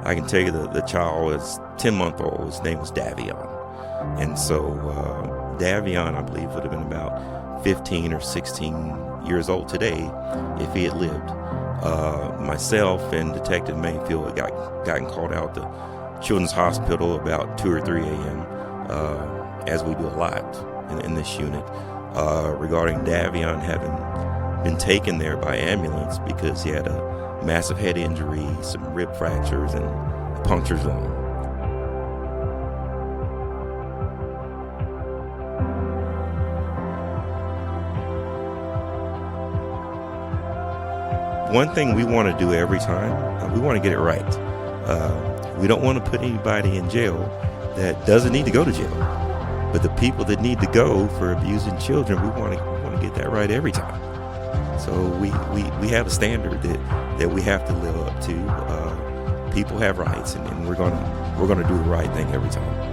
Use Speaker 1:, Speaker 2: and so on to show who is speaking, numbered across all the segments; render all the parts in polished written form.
Speaker 1: I can tell you the child is 10-month-old. His name was Davion. And so Davion, I believe, would have been about 15 or 16 years old today if he had lived. Myself and Detective Mayfield had gotten called out to Children's Hospital about 2 or 3 a.m., as we do a lot in this unit, regarding Davion having been taken there by ambulance because he had a massive head injury, some rib fractures, and a punctured lung. One thing we want to do every time, we want to get it right. We don't want to put anybody in jail that doesn't need to go to jail. But the people that need to go for abusing children, we want to get that right every time. So we have a standard that we have to live up to. People have rights, and we're gonna do the right thing every time.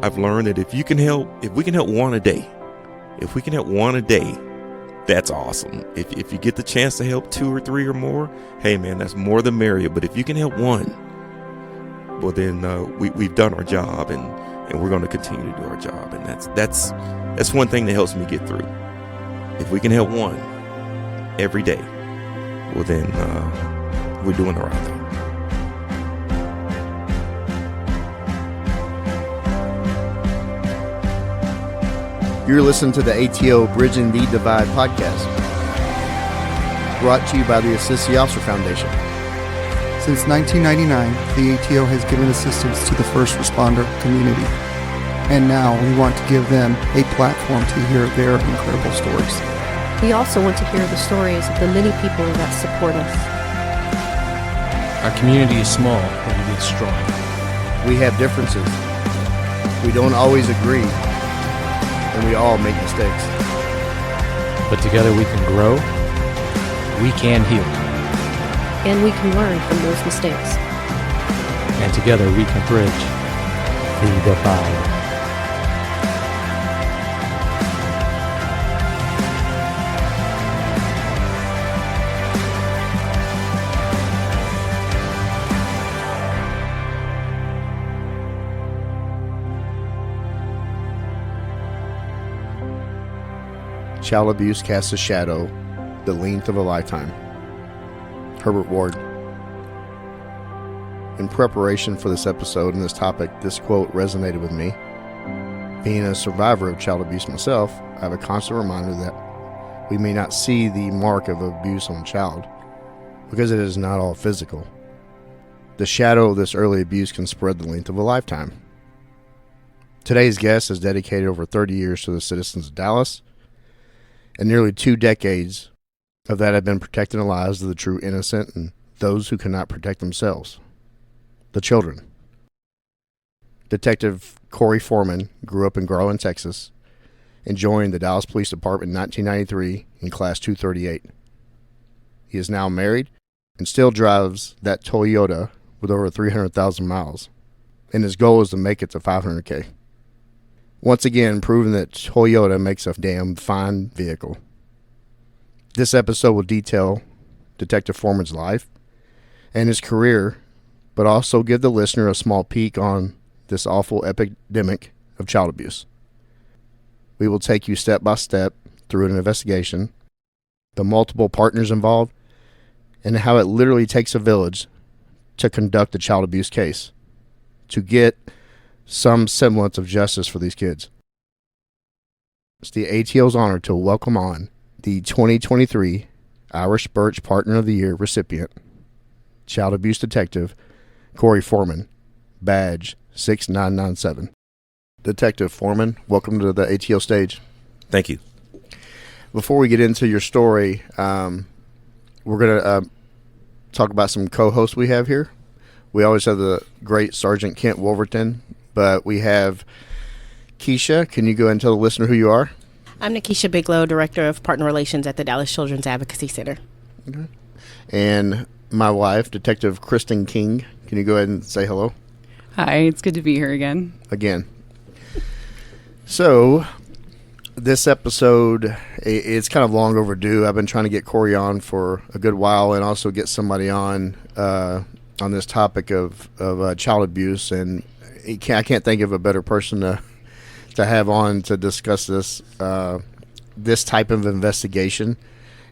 Speaker 1: I've learned that if we can help one a day, that's awesome. If you get the chance to help 2 or 3 or more, hey man, that's more the merrier. But if you can help one, well then we've done our job, and we're going to continue to do our job. And that's one thing that helps me get through. If we can help one every day, well then we're doing the right thing.
Speaker 2: You're listening to the ATO Bridging the Divide podcast, brought to you by the Assist the Officer Foundation.
Speaker 3: Since 1999, the ATO has given assistance to the first responder community, and now we want to give them a platform to hear their incredible stories.
Speaker 4: We also want to hear the stories of the many people that support us.
Speaker 5: Our community is small, but it is strong.
Speaker 2: We have differences. We don't always agree. And we all make mistakes.
Speaker 5: But together we can grow, we can heal.
Speaker 4: And we can learn from those mistakes.
Speaker 5: And together we can bridge the divide.
Speaker 2: Child abuse casts a shadow the length of a lifetime. Herbert Ward. In preparation for this episode and this topic, this quote resonated with me. Being a survivor of child abuse myself, I have a constant reminder that we may not see the mark of abuse on a child because it is not all physical. The shadow of this early abuse can spread the length of a lifetime. Today's guest has dedicated over 30 years to the citizens of Dallas, and nearly 2 decades of that have been protecting the lives of the true innocent and those who cannot protect themselves, the children. Detective Corey Foreman grew up in Garland, Texas, and joined the Dallas Police Department in 1993 in Class 238. He is now married and still drives that Toyota with over 300,000 miles, and his goal is to make it to 500K. Once again, proving that Toyota makes a damn fine vehicle. This episode will detail Detective Foreman's life and his career, but also give the listener a small peek on this awful epidemic of child abuse. We will take you step by step through an investigation, the multiple partners involved, and how it literally takes a village to conduct a child abuse case, to get some semblance of justice for these kids. It's the ATO's honor to welcome on the 2023 Irish Birch Partner of the Year recipient, Child Abuse Detective Corey Foreman, badge 6997. Detective Foreman, welcome to the ATO stage.
Speaker 1: Thank you.
Speaker 2: Before we get into your story, we're going to talk about some co-hosts we have here. We always have the great Sergeant Kent Wolverton, but we have Keisha. Can you go ahead and tell the listener who you are?
Speaker 6: I'm Nikisha Biglow, Director of Partner Relations at the Dallas Children's Advocacy Center.
Speaker 2: Okay. And my wife, Detective Kristen King. Can you go ahead and say hello?
Speaker 7: Hi, it's good to be here again.
Speaker 2: So, this episode, it's kind of long overdue. I've been trying to get Corey on for a good while, and also get somebody on this topic of child abuse. And I can't think of a better person to have on to discuss this type of investigation.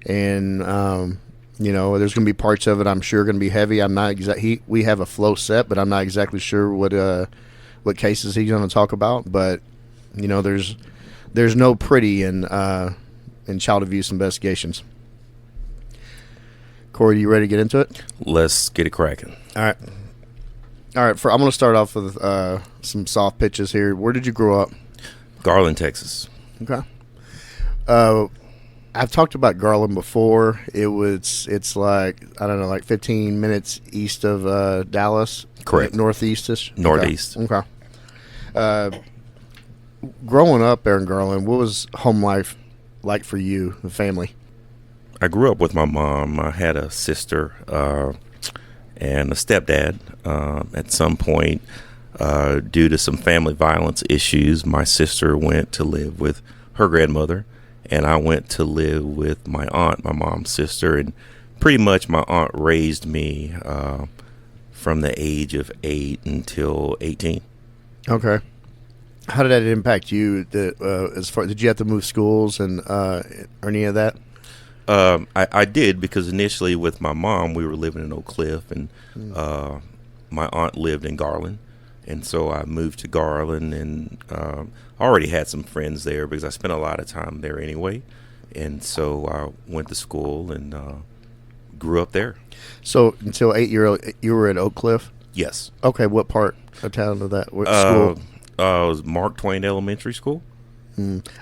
Speaker 2: And there's going to be parts of it I'm sure going to be heavy. I'm not we have a flow set, but I'm not exactly sure what cases he's going to talk about. But there's no pretty in child abuse investigations. Corey, you ready to get into it?
Speaker 1: Let's get it cracking.
Speaker 2: All right. I'm going to start off with some soft pitches here. Where did you grow up?
Speaker 1: Garland, Texas.
Speaker 2: Okay. I've talked about Garland before. It's like, I don't know, like 15 minutes east of Dallas.
Speaker 1: Correct.
Speaker 2: Northeast-ish?
Speaker 1: Northeast.
Speaker 2: Okay. Growing up there in Garland, what was home life like for you, the family?
Speaker 1: I grew up with my mom. I had a sister and a stepdad. At some point, due to some family violence issues, my sister went to live with her grandmother, and I went to live with my aunt, my mom's sister. And pretty much my aunt raised me from the age of 8 until 18.
Speaker 2: Okay. How did that impact you? Did you have to move schools and or any of that?
Speaker 1: I did, because initially with my mom, we were living in Oak Cliff, and my aunt lived in Garland. And so I moved to Garland, and already had some friends there because I spent a lot of time there anyway. And so I went to school and grew up there. So
Speaker 2: until 8 year old, you were at Oak Cliff?
Speaker 1: Yes.
Speaker 2: Okay, what part of town of that? What school?
Speaker 1: It was Mark Twain Elementary School.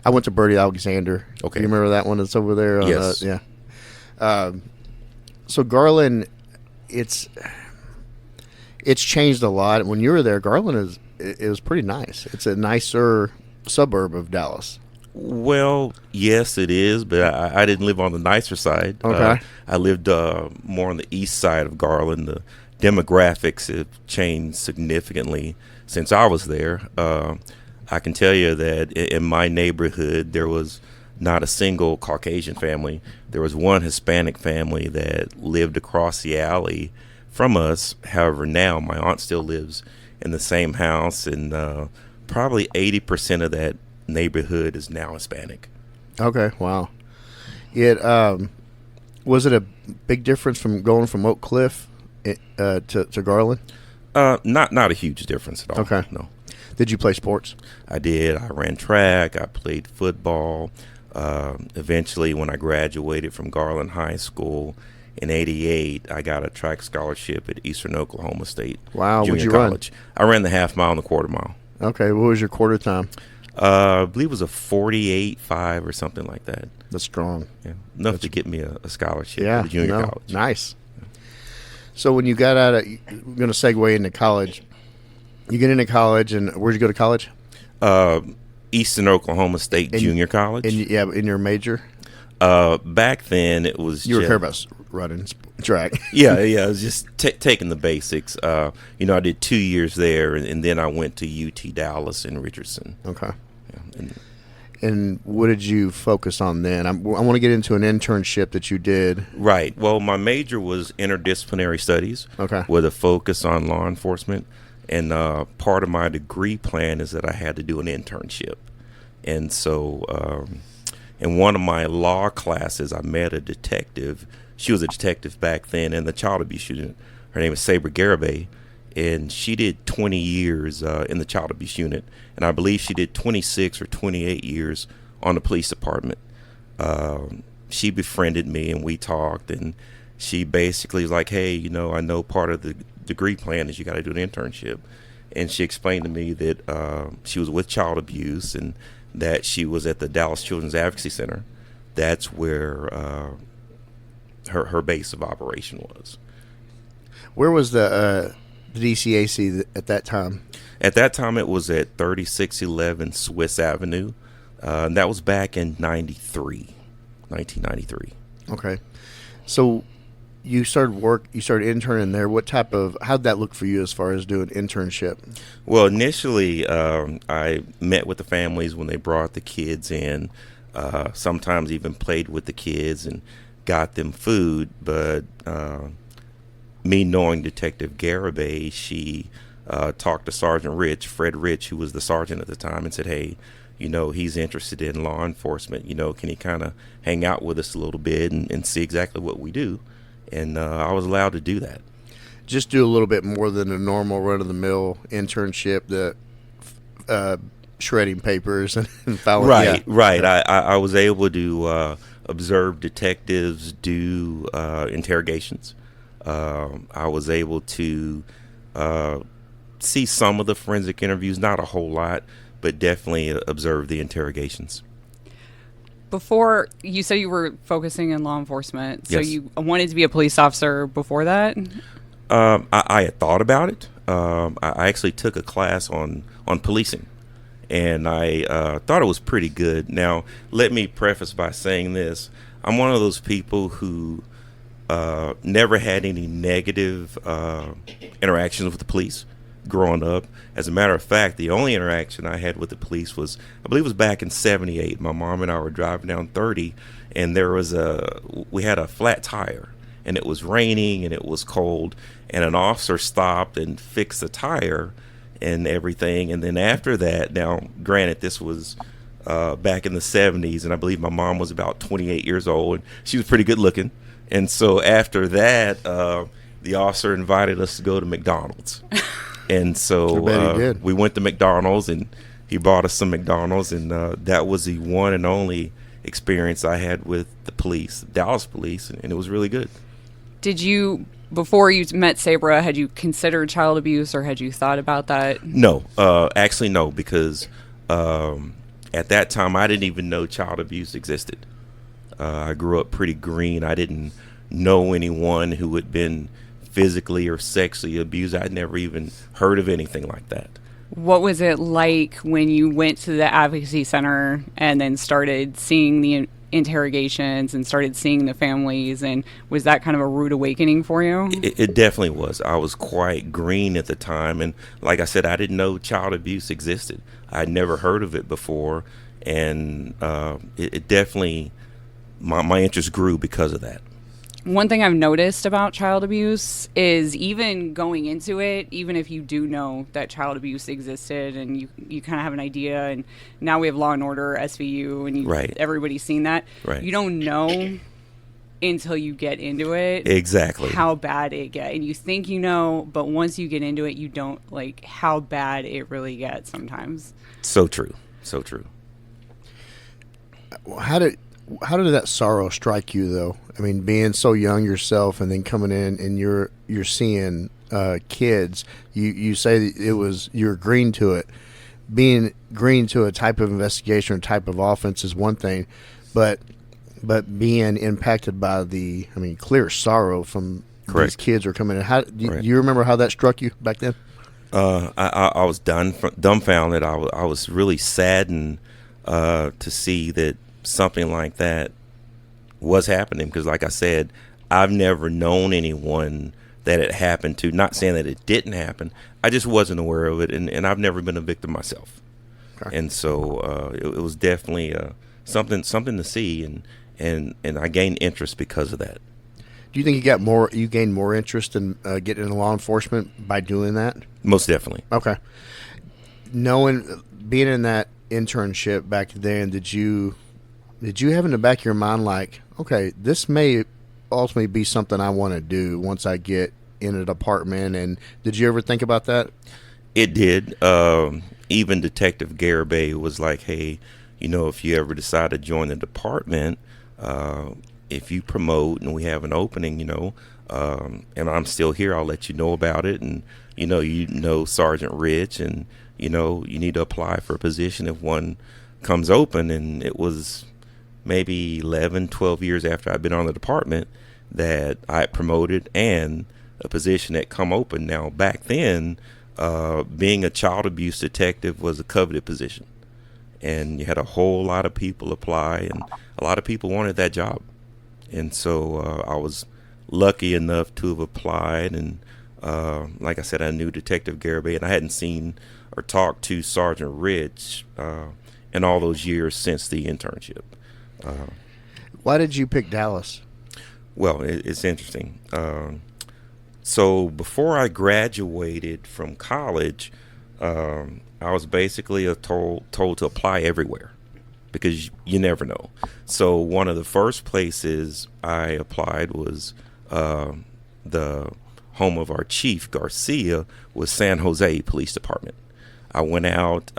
Speaker 2: I went to Bertie Alexander.
Speaker 1: Okay.
Speaker 2: You remember that one that's over there?
Speaker 1: Yes.
Speaker 2: Yeah. So Garland, it's changed a lot. When you were there, Garland it was pretty nice. It's a nicer suburb of Dallas.
Speaker 1: Well, yes, it is, but I didn't live on the nicer side.
Speaker 2: Okay.
Speaker 1: I lived more on the east side of Garland. The demographics have changed significantly since I was there. I can tell you that in my neighborhood, there was not a single Caucasian family. There was one Hispanic family that lived across the alley from us. However, now my aunt still lives in the same house, and probably 80% of that neighborhood is now Hispanic.
Speaker 2: Okay, wow. Was it a big difference from going from Oak Cliff to Garland?
Speaker 1: Not a huge difference at all.
Speaker 2: Okay.
Speaker 1: No.
Speaker 2: Did you play sports?
Speaker 1: I did. I ran track. I played football. Eventually, when I graduated from Garland High School in '88, I got a track scholarship at Eastern Oklahoma State.
Speaker 2: Wow.
Speaker 1: Junior
Speaker 2: What'd you
Speaker 1: college. I ran the half mile and the quarter mile.
Speaker 2: Okay. What was your quarter time?
Speaker 1: I believe it was a 48.5 or something like that.
Speaker 2: That's strong.
Speaker 1: Yeah, enough to get me a scholarship
Speaker 2: yeah,
Speaker 1: at junior college.
Speaker 2: Nice. So when you got out of, we're going to segue into college. You get into college, and where'd you go to college?
Speaker 1: Eastern Oklahoma State Junior College.
Speaker 2: In your major?
Speaker 1: Back then, it was
Speaker 2: you were care about running track.
Speaker 1: yeah, it was just taking the basics. I did 2 years there, and then I went to UT Dallas in Richardson.
Speaker 2: Okay.
Speaker 1: Yeah,
Speaker 2: and what did you focus on then? I want to get into an internship that you did.
Speaker 1: Right. Well, my major was interdisciplinary studies.
Speaker 2: Okay.
Speaker 1: With a focus on law enforcement. And part of my degree plan is that I had to do an internship. And so in one of my law classes, I met a detective. She was a detective back then in the child abuse unit. Her name is Sabre Garibay. And she did 20 years in the child abuse unit. And I believe she did 26 or 28 years on the police department. She befriended me, and we talked. And she basically was like, hey, I know part of the degree plan is you got to do an internship. And she explained to me that she was with child abuse and that she was at the Dallas Children's Advocacy Center. That's where her base of operation was.
Speaker 2: Where was the DCAC at that time?
Speaker 1: At that time, it was at 3611 Swiss Avenue. And that was back in 1993.
Speaker 2: Okay. So you started interning there. How'd that look for you as far as doing internship?
Speaker 1: Well, initially, I met with the families when they brought the kids in. Sometimes even played with the kids and got them food. But me knowing Detective Garibay, she talked to Sergeant Rich, Fred Rich, who was the sergeant at the time, and said, hey, he's interested in law enforcement. Can he kind of hang out with us a little bit and see exactly what we do? And I was allowed to do that.
Speaker 2: Just do a little bit more than a normal run-of-the-mill internship, the shredding papers and filing.
Speaker 1: Right, yeah. Right. I was able to observe detectives do interrogations. I was able to see some of the forensic interviews, not a whole lot, but definitely observe the interrogations.
Speaker 7: Before, you said you were focusing in law enforcement, so
Speaker 1: Yes.
Speaker 7: you wanted to be a police officer before that?
Speaker 1: I had thought about it. I actually took a class on policing, and I thought it was pretty good. Now, let me preface by saying this. I'm one of those people who never had any negative interactions with the police growing up. As a matter of fact, the only interaction I had with the police was, I believe it was back in 78. My mom and I were driving down 30, and we had a flat tire, and it was raining and it was cold, and an officer stopped and fixed the tire and everything. And then after that, now granted, this was back in the 70s, and I believe my mom was about 28 years old, and she was pretty good looking. And so after that, the officer invited us to go to McDonald's. And so we went to McDonald's, and he bought us some McDonald's, and that was the one and only experience I had with the police, Dallas police, and it was really good.
Speaker 7: Did you, before you met Sabra, had you considered child abuse, or had you thought about that?
Speaker 1: No, actually no, because at that time I didn't even know child abuse existed. I grew up pretty green. I didn't know anyone who had been physically or sexually abused. I'd never even heard of anything like that.
Speaker 7: What was it like when you went to the Advocacy Center and then started seeing the interrogations and started seeing the families, and was that kind of a rude awakening for you?
Speaker 1: It definitely was. I was quite green at the time, and like I said, I didn't know child abuse existed. I'd never heard of it before, and it definitely, my interest grew because of that.
Speaker 7: One thing I've noticed about child abuse is even going into it, even if you do know that child abuse existed and you kind of have an idea, and now we have Law and Order, SVU, and
Speaker 1: Right.
Speaker 7: everybody's seen that.
Speaker 1: Right.
Speaker 7: You don't know until you get into it
Speaker 1: Exactly.
Speaker 7: how bad it gets. And you think you know, but once you get into it, you don't like how bad it really gets sometimes.
Speaker 1: So true. So true.
Speaker 2: How did that sorrow strike you, though? I mean, being so young yourself, and then coming in and you're seeing kids. You say that you're green to it. Being green to a type of investigation or type of offense is one thing, but being impacted by clear sorrow from
Speaker 1: Correct.
Speaker 2: these kids are coming in. Do
Speaker 1: Right.
Speaker 2: you remember how that struck you back then?
Speaker 1: I was dumbfounded. I was really saddened to see that something like that was happening, because like I said, I've never known anyone that it happened to. Not saying that it didn't happen, I just wasn't aware of it, and I've never been a victim myself. Okay. And so it was definitely something to see, and I gained interest because of that.
Speaker 2: Do you think you gained more interest in getting into law enforcement by doing that?
Speaker 1: Most definitely.
Speaker 2: Okay. Being in that internship back then, did you have in the back of your mind, like, okay, this may ultimately be something I want to do once I get in a department? And did you ever think about that?
Speaker 1: It did. Even Detective Garibay was like, hey, if you ever decide to join the department, if you promote and we have an opening, and I'm still here, I'll let you know about it. And, Sergeant Rich, and, you need to apply for a position if one comes open. And it was maybe 11, 12 years after I'd been on the department that I promoted and a position had come open. Now, back then, being a child abuse detective was a coveted position, and you had a whole lot of people apply, and a lot of people wanted that job. And so lucky enough to have applied, and like I said, I knew Detective Garibay, and I hadn't seen or talked to Sergeant Rich in all those years since the internship.
Speaker 2: Why did you pick Dallas?
Speaker 1: Well, it's interesting. So before I graduated from college, I was basically told to apply everywhere because you never know. So one of the first places I applied was the home of our chief, Garcia, was San Jose Police Department. I went out.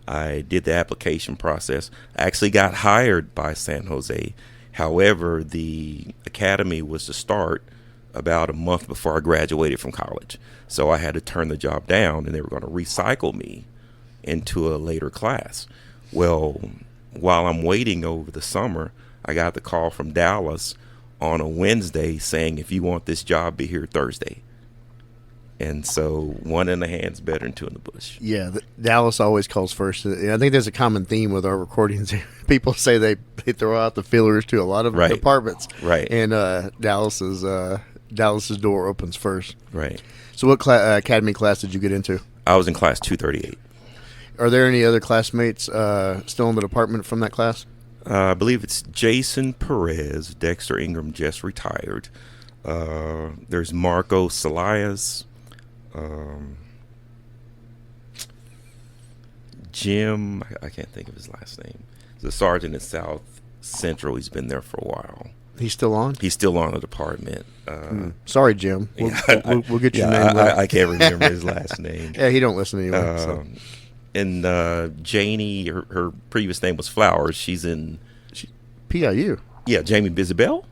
Speaker 1: I did the application process. I actually got hired by San Jose. However, the academy was to start about a month before I graduated from college. So I had to turn the job down, and they were going to recycle me into a later class. Well, while I'm waiting over the summer, I got the call from Dallas on a Wednesday saying, if you want this job, be here Thursday. And so one in the hand's better than two in the bush.
Speaker 2: Yeah, Dallas always calls first. And I think there's a common theme with our recordings. People say they throw out the feelers to a lot of departments.
Speaker 1: Right.
Speaker 2: And Dallas's door opens first.
Speaker 1: Right.
Speaker 2: So what academy class did you get into?
Speaker 1: I was in class 238.
Speaker 2: Are there any other classmates still in the department from that class?
Speaker 1: I believe it's Jason Perez. Dexter Ingram just retired. There's Marco Salias. Jim, I can't think of his last name. He's a sergeant at South Central. He's been there for a while.
Speaker 2: He's still on?
Speaker 1: He's still on the department.
Speaker 2: Sorry, Jim. We'll get your name right.
Speaker 1: I can't remember his last name.
Speaker 2: Yeah, he don't listen anyway.
Speaker 1: And Janie, her previous name was Flowers. She's in
Speaker 2: PIU.
Speaker 1: Yeah, Jamie Bizabel.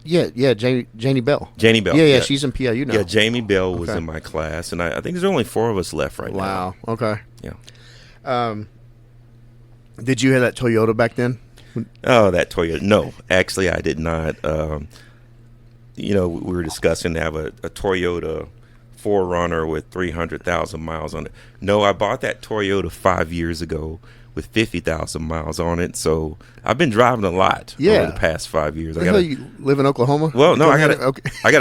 Speaker 2: Yeah, Janie Bell.
Speaker 1: Janie Bell.
Speaker 2: Yeah, she's in PIU now.
Speaker 1: Yeah, Jamie Bell was in my class, and I think there's only 4 of us left right now.
Speaker 2: Wow. Okay.
Speaker 1: Yeah.
Speaker 2: Did you have that Toyota back then?
Speaker 1: Oh, that Toyota. No, actually, I did not. We were discussing to have a Toyota 4Runner with 300,000 miles on it. No, I bought that Toyota 5 years ago with 50,000 miles on it. So I've been driving a lot over the past 5 years.
Speaker 2: You live in Oklahoma?
Speaker 1: Well, no, I got a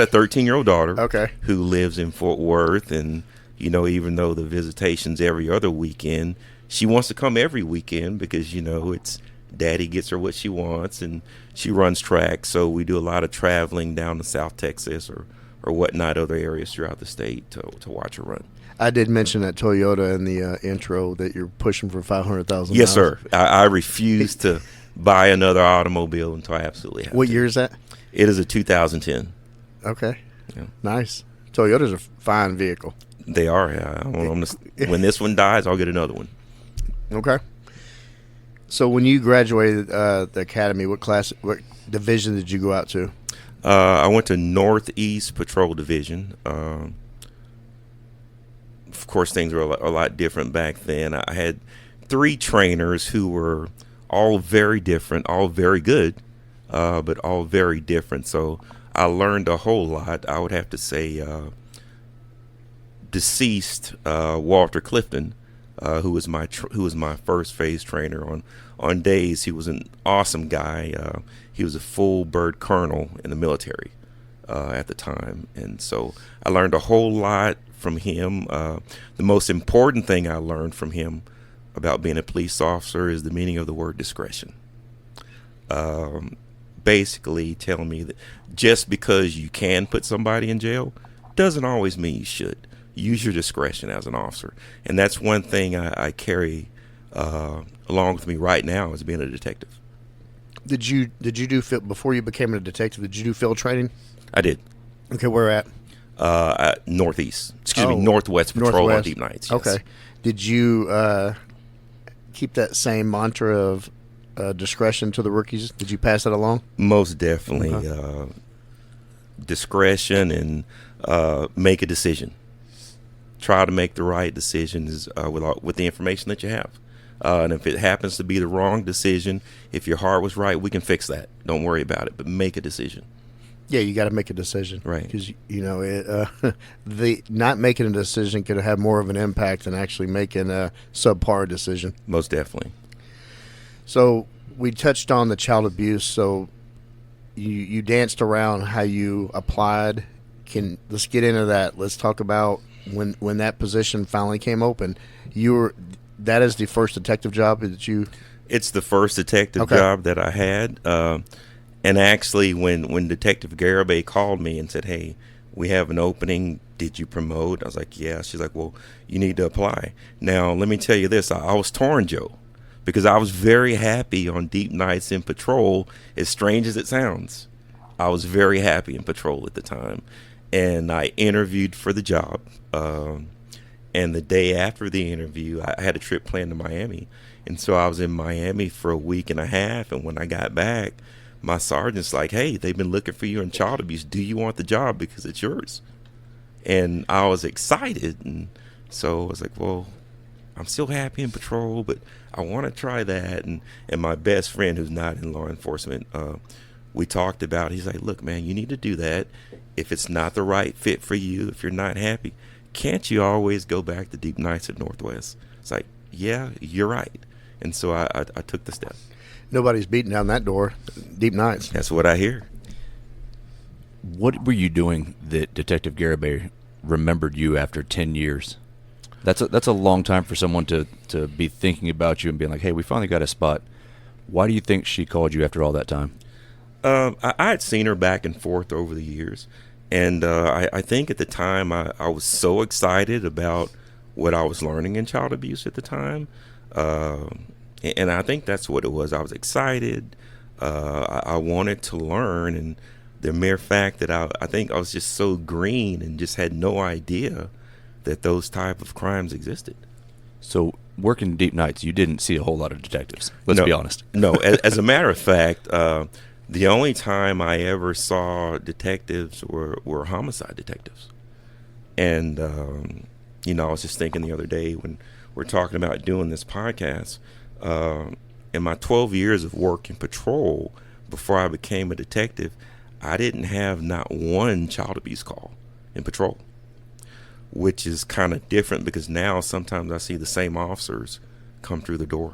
Speaker 1: 13-year-old daughter
Speaker 2: who
Speaker 1: lives in Fort Worth, and even though the visitation's every other weekend, she wants to come every weekend because it's Daddy gets her what she wants, and she runs track. So we do a lot of traveling down to South Texas or whatnot, other areas throughout the state to watch her run.
Speaker 2: I did mention that Toyota in the intro that you're pushing for 500,000
Speaker 1: Yes, sir. I refuse to buy another automobile until I absolutely have
Speaker 2: What
Speaker 1: to.
Speaker 2: Year is that?
Speaker 1: It is a 2010.
Speaker 2: Okay.
Speaker 1: Yeah.
Speaker 2: Nice. Toyota's a fine vehicle.
Speaker 1: They are. When this one dies, I'll get another one.
Speaker 2: Okay. So when you graduated the academy, what division did you go out to?
Speaker 1: I went to Northeast Patrol Division. Of course, things were a lot different back then. I had 3 trainers who were all very different, all very good, but all very different. So I learned a whole lot. I would have to say deceased Walter Clifton, who was my first phase trainer on days. He was an awesome guy. He was a full bird colonel in the military at the time, and so I learned a whole lot from him. The most important thing I learned from him about being a police officer is the meaning of the word discretion. Basically telling me that just because you can put somebody in jail doesn't always mean you should. Use your discretion as an officer, and that's one thing I carry along with me right now as being a detective.
Speaker 2: Did you do before you became a detective? Did you do field training?
Speaker 1: I did.
Speaker 2: Okay, where at?
Speaker 1: Northeast. Northwest Patrol on deep nights. Yes.
Speaker 2: Okay. Did you keep that same mantra of discretion to the rookies? Did you pass that along?
Speaker 1: Most definitely. Discretion and make a decision. Try to make the right decisions with the information that you have. And if it happens to be the wrong decision, if your heart was right, we can fix that. Don't worry about it, but make a decision.
Speaker 2: Yeah, you got to make a decision,
Speaker 1: right?
Speaker 2: Because the not making a decision could have more of an impact than actually making a subpar decision.
Speaker 1: Most definitely.
Speaker 2: So we touched on the child abuse. So you danced around how you applied. Let's get into that. Let's talk about when that position finally came open. That is the first detective job that you.
Speaker 1: It's the first detective job that I had. And actually, when Detective Garibay called me and said, "Hey, we have an opening. Did you promote?" I was like, "Yeah." She's like, "Well, you need to apply." Now, let me tell you this. I was torn, Joe, because I was very happy on Deep Nights in Patrol, as strange as it sounds. I was very happy in Patrol at the time. And I interviewed for the job. And the day after the interview, I had a trip planned to Miami. And so I was in Miami for a week and a half. And when I got back, my sergeant's like, "Hey, they've been looking for you in child abuse. Do you want the job? Because it's yours." And I was excited. And so I was like, well, I'm still happy in Patrol, but I want to try that. And my best friend, who's not in law enforcement, we talked about, he's like, "Look, man, you need to do that. If it's not the right fit for you, if you're not happy, can't you always go back to Deep Nights at Northwest?" It's like, yeah, you're right. And so I took the step.
Speaker 2: Nobody's beating down that door. Deep Nights.
Speaker 1: That's what I hear.
Speaker 8: What were you doing that Detective Garibay remembered you after 10 years? That's a long time for someone to be thinking about you and being like, "Hey, we finally got a spot." Why do you think she called you after all that time?
Speaker 1: I had seen her back and forth over the years. And I think at the time I was so excited about what I was learning in child abuse at the time. And I think that's what it was. I was excited. I wanted to learn. And the mere fact that I think I was just so green and just had no idea that those type of crimes existed.
Speaker 8: So working Deep Nights, you didn't see a whole lot of detectives. Let's be honest.
Speaker 1: No, as a matter of fact, the only time I ever saw detectives were homicide detectives. And, I was just thinking the other day when we're talking about doing this podcast, in my 12 years of work in Patrol, before I became a detective, I didn't have not one child abuse call in Patrol, which is kind of different because now sometimes I see the same officers come through the door.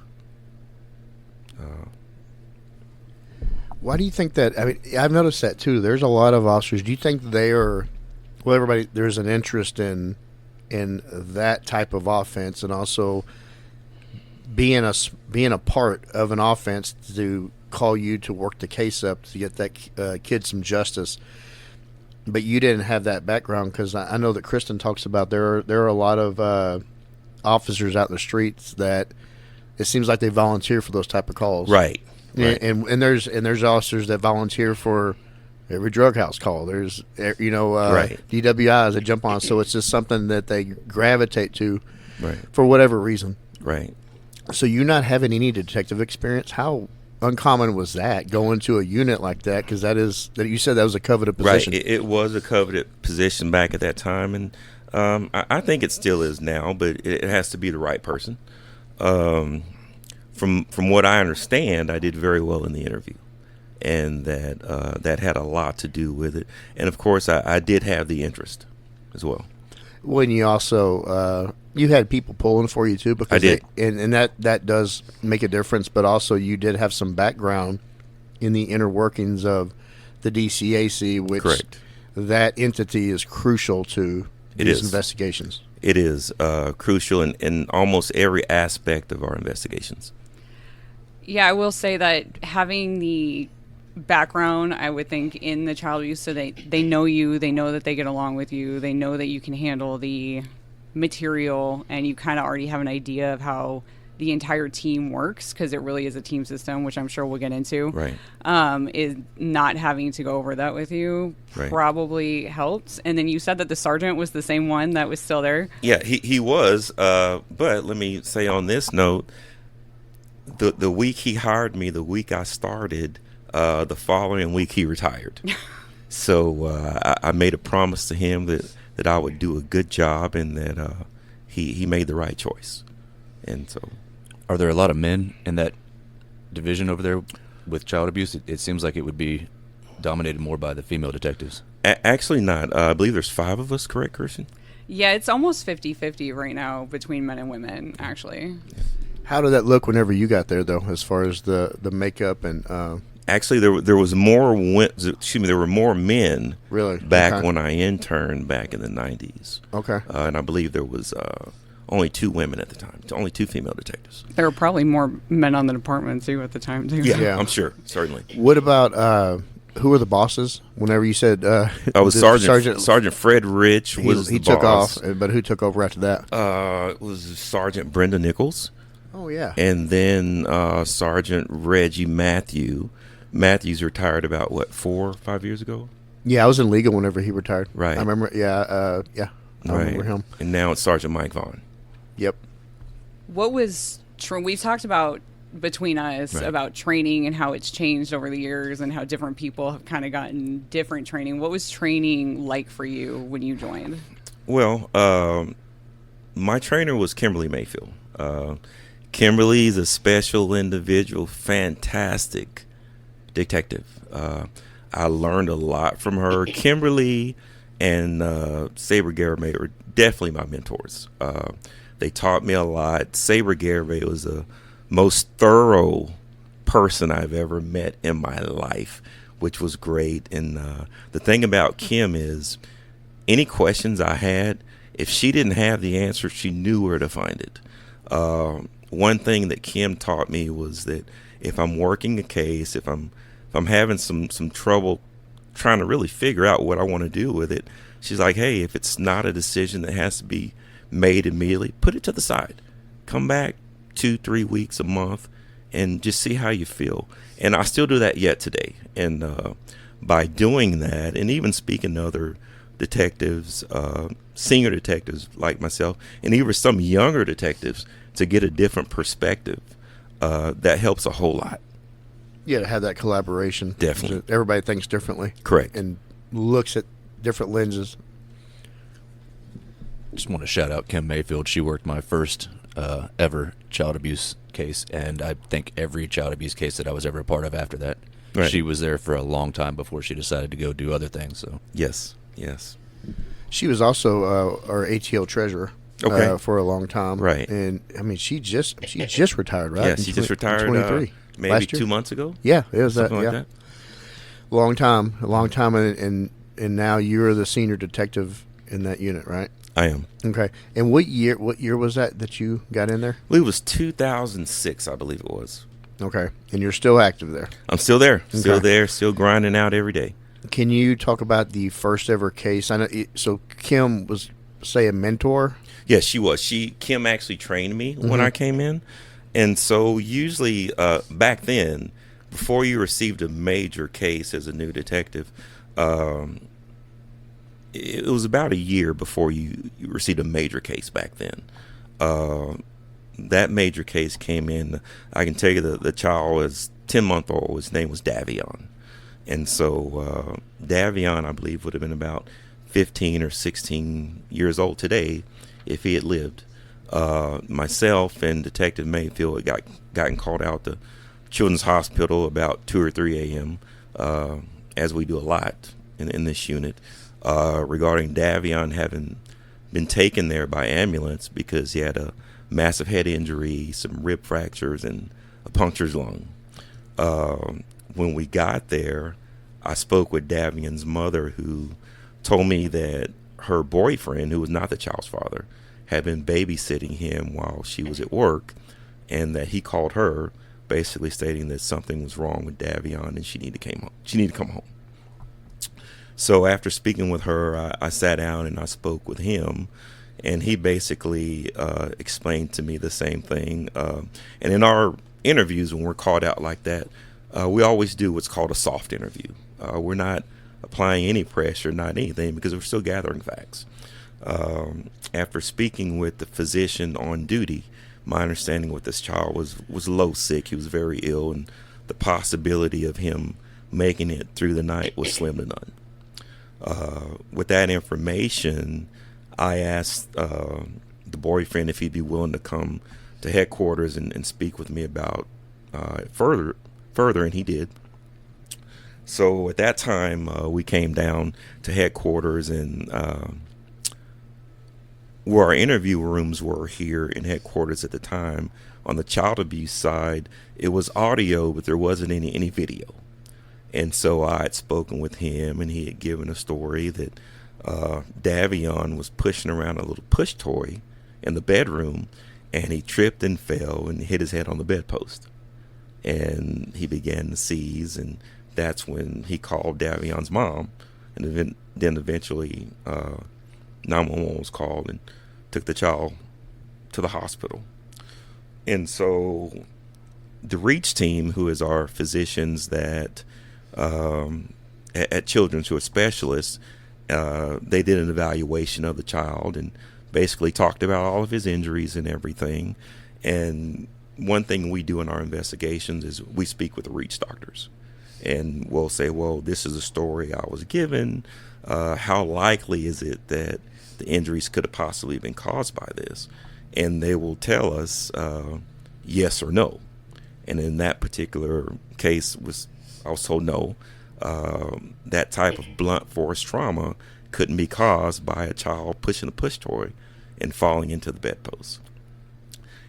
Speaker 2: Why do you think that? I mean, I've noticed that too. There's a lot of officers. Do you think they are? Well, everybody. There's an interest in that type of offense, and also being a part of an offense to call you to work the case up to get that kid some justice. But you didn't have that background, because I know that Kristen talks about there are a lot of officers out in the streets that it seems like they volunteer for those type of calls.
Speaker 1: Right.
Speaker 2: Right. And there's officers that volunteer for every drug house call. There's right. DWIs that jump on. So it's just something that they gravitate to,
Speaker 1: right,
Speaker 2: for whatever reason.
Speaker 1: Right.
Speaker 2: So you not having any detective experience, how uncommon was that, going to a unit like that? Because you said that was a coveted position.
Speaker 1: Right. It was a coveted position back at that time, and I think it still is now, but it has to be the right person. From what I understand, I did very well in the interview, and that had a lot to do with it. And of course, I did have the interest as well.
Speaker 2: When you also you had people pulling for you too, because
Speaker 1: I did,
Speaker 2: and that does make a difference. But also, you did have some background in the inner workings of the DCAC, which
Speaker 1: correct,
Speaker 2: that entity is crucial to these investigations.
Speaker 1: It is crucial in almost every aspect of our investigations.
Speaker 7: Yeah, I will say that having the background, I would think, in the child abuse, so they know you, they know that they get along with you, they know that you can handle the material, and you kind of already have an idea of how the entire team works, because it really is a team system, which I'm sure we'll get into.
Speaker 1: Right.
Speaker 7: Is not having to go over that with you probably helped. And then you said that the sergeant was the same one that was still there.
Speaker 1: Yeah, he was. But let me say on this note, the week he hired me, the week I started, the following week he retired. So I made a promise to him that I would do a good job, and that he made the right choice. And so,
Speaker 8: are there a lot of men in that division over there with child abuse? It seems like it would be dominated more by the female detectives.
Speaker 1: Actually not. I believe there's 5 of us, correct, Christian?
Speaker 7: Yeah, it's almost 50-50 right now between men and women, actually.
Speaker 2: How did that look whenever you got there, though, as far as the makeup and
Speaker 1: Actually, there was more. There were more men.
Speaker 2: Really?
Speaker 1: Back
Speaker 2: Okay.
Speaker 1: when I interned back in the 90s.
Speaker 2: Okay.
Speaker 1: And I believe there was only 2 women at the time. Only 2 female detectives.
Speaker 7: There were probably more men on the department too at the time too.
Speaker 2: Yeah.
Speaker 1: I'm sure. Certainly.
Speaker 2: What about who were the bosses? Whenever you said
Speaker 1: I was Sergeant Fred Rich was
Speaker 2: he
Speaker 1: the
Speaker 2: took
Speaker 1: boss.
Speaker 2: off, but who took over after that?
Speaker 1: It was Sergeant Brenda Nichols.
Speaker 2: Oh yeah.
Speaker 1: And then Sergeant Reggie Matthews retired about 4 or 5 years ago.
Speaker 2: Yeah, I was in legal whenever he retired.
Speaker 1: Right.
Speaker 2: I remember. Yeah. I remember him.
Speaker 1: And now it's Sergeant Mike Vaughn.
Speaker 2: Yep.
Speaker 7: What was we've talked about between us about training and how it's changed over the years and how different people have kind of gotten different training. What was training like for you when you joined?
Speaker 1: Well, my trainer was Kimberly Mayfield. Kimberly's a special individual, fantastic detective. I learned a lot from her. Kimberly and Sabre Garibay were definitely my mentors. They taught me a lot. Sabre Garibay was the most thorough person I've ever met in my life, which was great. And the thing about Kim is any questions I had, if she didn't have the answer, she knew where to find it. One thing that Kim taught me was that if I'm working a case, if I'm having some trouble trying to really figure out what I want to do with it, she's like, hey, if it's not a decision that has to be made immediately, put it to the side. Come back 2-3 weeks, a month, and just see how you feel. And I still do that yet today. And by doing that, and even speaking to other detectives, senior detectives like myself, and even some younger detectives to get a different perspective, that helps a whole lot.
Speaker 2: Yeah, to have that collaboration.
Speaker 1: Definitely.
Speaker 2: Everybody thinks differently.
Speaker 1: Correct.
Speaker 2: And looks at different lenses.
Speaker 8: Just want to shout out Kim Mayfield. She worked my first ever child abuse case, and I think every child abuse case that I was ever a part of after that.
Speaker 1: Right.
Speaker 8: She was there for a long time before she decided to go do other things. So
Speaker 1: Yes.
Speaker 2: She was also our ATO treasurer.
Speaker 1: Okay.
Speaker 2: For a long time.
Speaker 1: Right.
Speaker 2: And I mean, she just retired, right?
Speaker 1: Yeah, she just retired
Speaker 2: 23.
Speaker 1: maybe
Speaker 2: Last year?
Speaker 1: 2 months ago.
Speaker 2: Yeah, it was
Speaker 1: Something
Speaker 2: that.
Speaker 1: like
Speaker 2: A long time, and now you're the senior detective in that unit, right?
Speaker 1: I am.
Speaker 2: Okay. And what year was that you got in there?
Speaker 1: It was 2006, I believe it was.
Speaker 2: Okay. And you're still active there.
Speaker 1: I'm still there. Still
Speaker 2: Okay.
Speaker 1: there, still grinding out every day.
Speaker 2: Can you talk about the first ever case? I know. So Kim was, say, a mentor.
Speaker 1: Yeah, she was. Kim actually trained me when I came in. And so usually back then, before you received a major case as a new detective, it was about a year before you received a major case back then. That major case came in. I can tell you the child was 10-month-old. His name was Davion. And so Davion, I believe, would have been about 15 or 16 years old today if he had lived. Myself and Detective Mayfield had gotten called out to Children's Hospital about 2 or 3 a.m., as we do a lot in this unit, regarding Davion having been taken there by ambulance because he had a massive head injury, some rib fractures, and a punctured lung. When we got there, I spoke with Davion's mother, who told me that her boyfriend, who was not the child's father, had been babysitting him while she was at work, and that he called her basically stating that something was wrong with Davion and she needed to come home. So after speaking with her, I sat down and I spoke with him, and he basically explained to me the same thing. And in our interviews, when we're called out like that, we always do what's called a soft interview. We're not applying any pressure, not anything, because we're still gathering facts. After speaking with the physician on duty, my understanding with this child was low sick. He was very ill, and the possibility of him making it through the night was slim to none. With that information, I asked the boyfriend if he'd be willing to come to headquarters and speak with me about further, and he did. So at that time, we came down to headquarters, and where our interview rooms were here in headquarters at the time, on the child abuse side, it was audio, but there wasn't any video. And so I had spoken with him, and he had given a story that Davion was pushing around a little push toy in the bedroom, and he tripped and fell and hit his head on the bedpost. And he began to seize, and that's when he called Davion's mom, and then eventually 911 was called and took the child to the hospital. And so the REACH team, who is our physicians that at Children's, who are specialists, they did an evaluation of the child and basically talked about all of his injuries and everything. And one thing we do in our investigations is we speak with the REACH doctors, and we'll say, well, this is a story I was given. How likely is it that the injuries could have possibly been caused by this? And they will tell us yes or no. And in that particular case, I was told no. That type of blunt force trauma couldn't be caused by a child pushing a push toy and falling into the bedpost.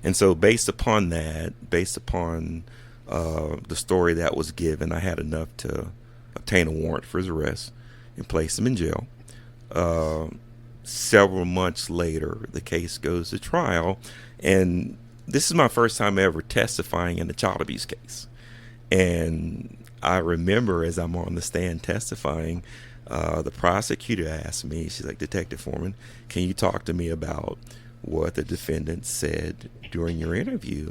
Speaker 1: And so based upon the story that was given, I had enough to obtain a warrant for his arrest and place him in jail. Several months later, the case goes to trial, and this is my first time ever testifying in a child abuse case. And I remember as I'm on the stand testifying, the prosecutor asked me, she's like, Detective Foreman, can you talk to me about what the defendant said during your interview?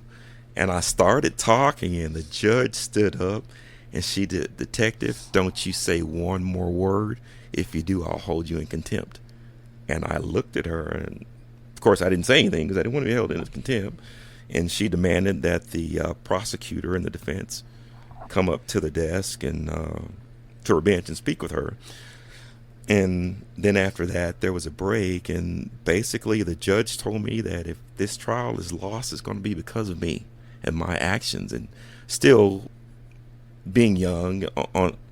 Speaker 1: And I started talking, and the judge stood up, and she did, Detective, don't you say one more word. If you do, I'll hold you in contempt. And I looked at her, and of course I didn't say anything because I didn't want to be held in contempt. And she demanded that the prosecutor and the defense come up to the desk and to her bench and speak with her. And then after that, there was a break, and basically the judge told me that if this trial is lost, it's going to be because of me and my actions. And still, being young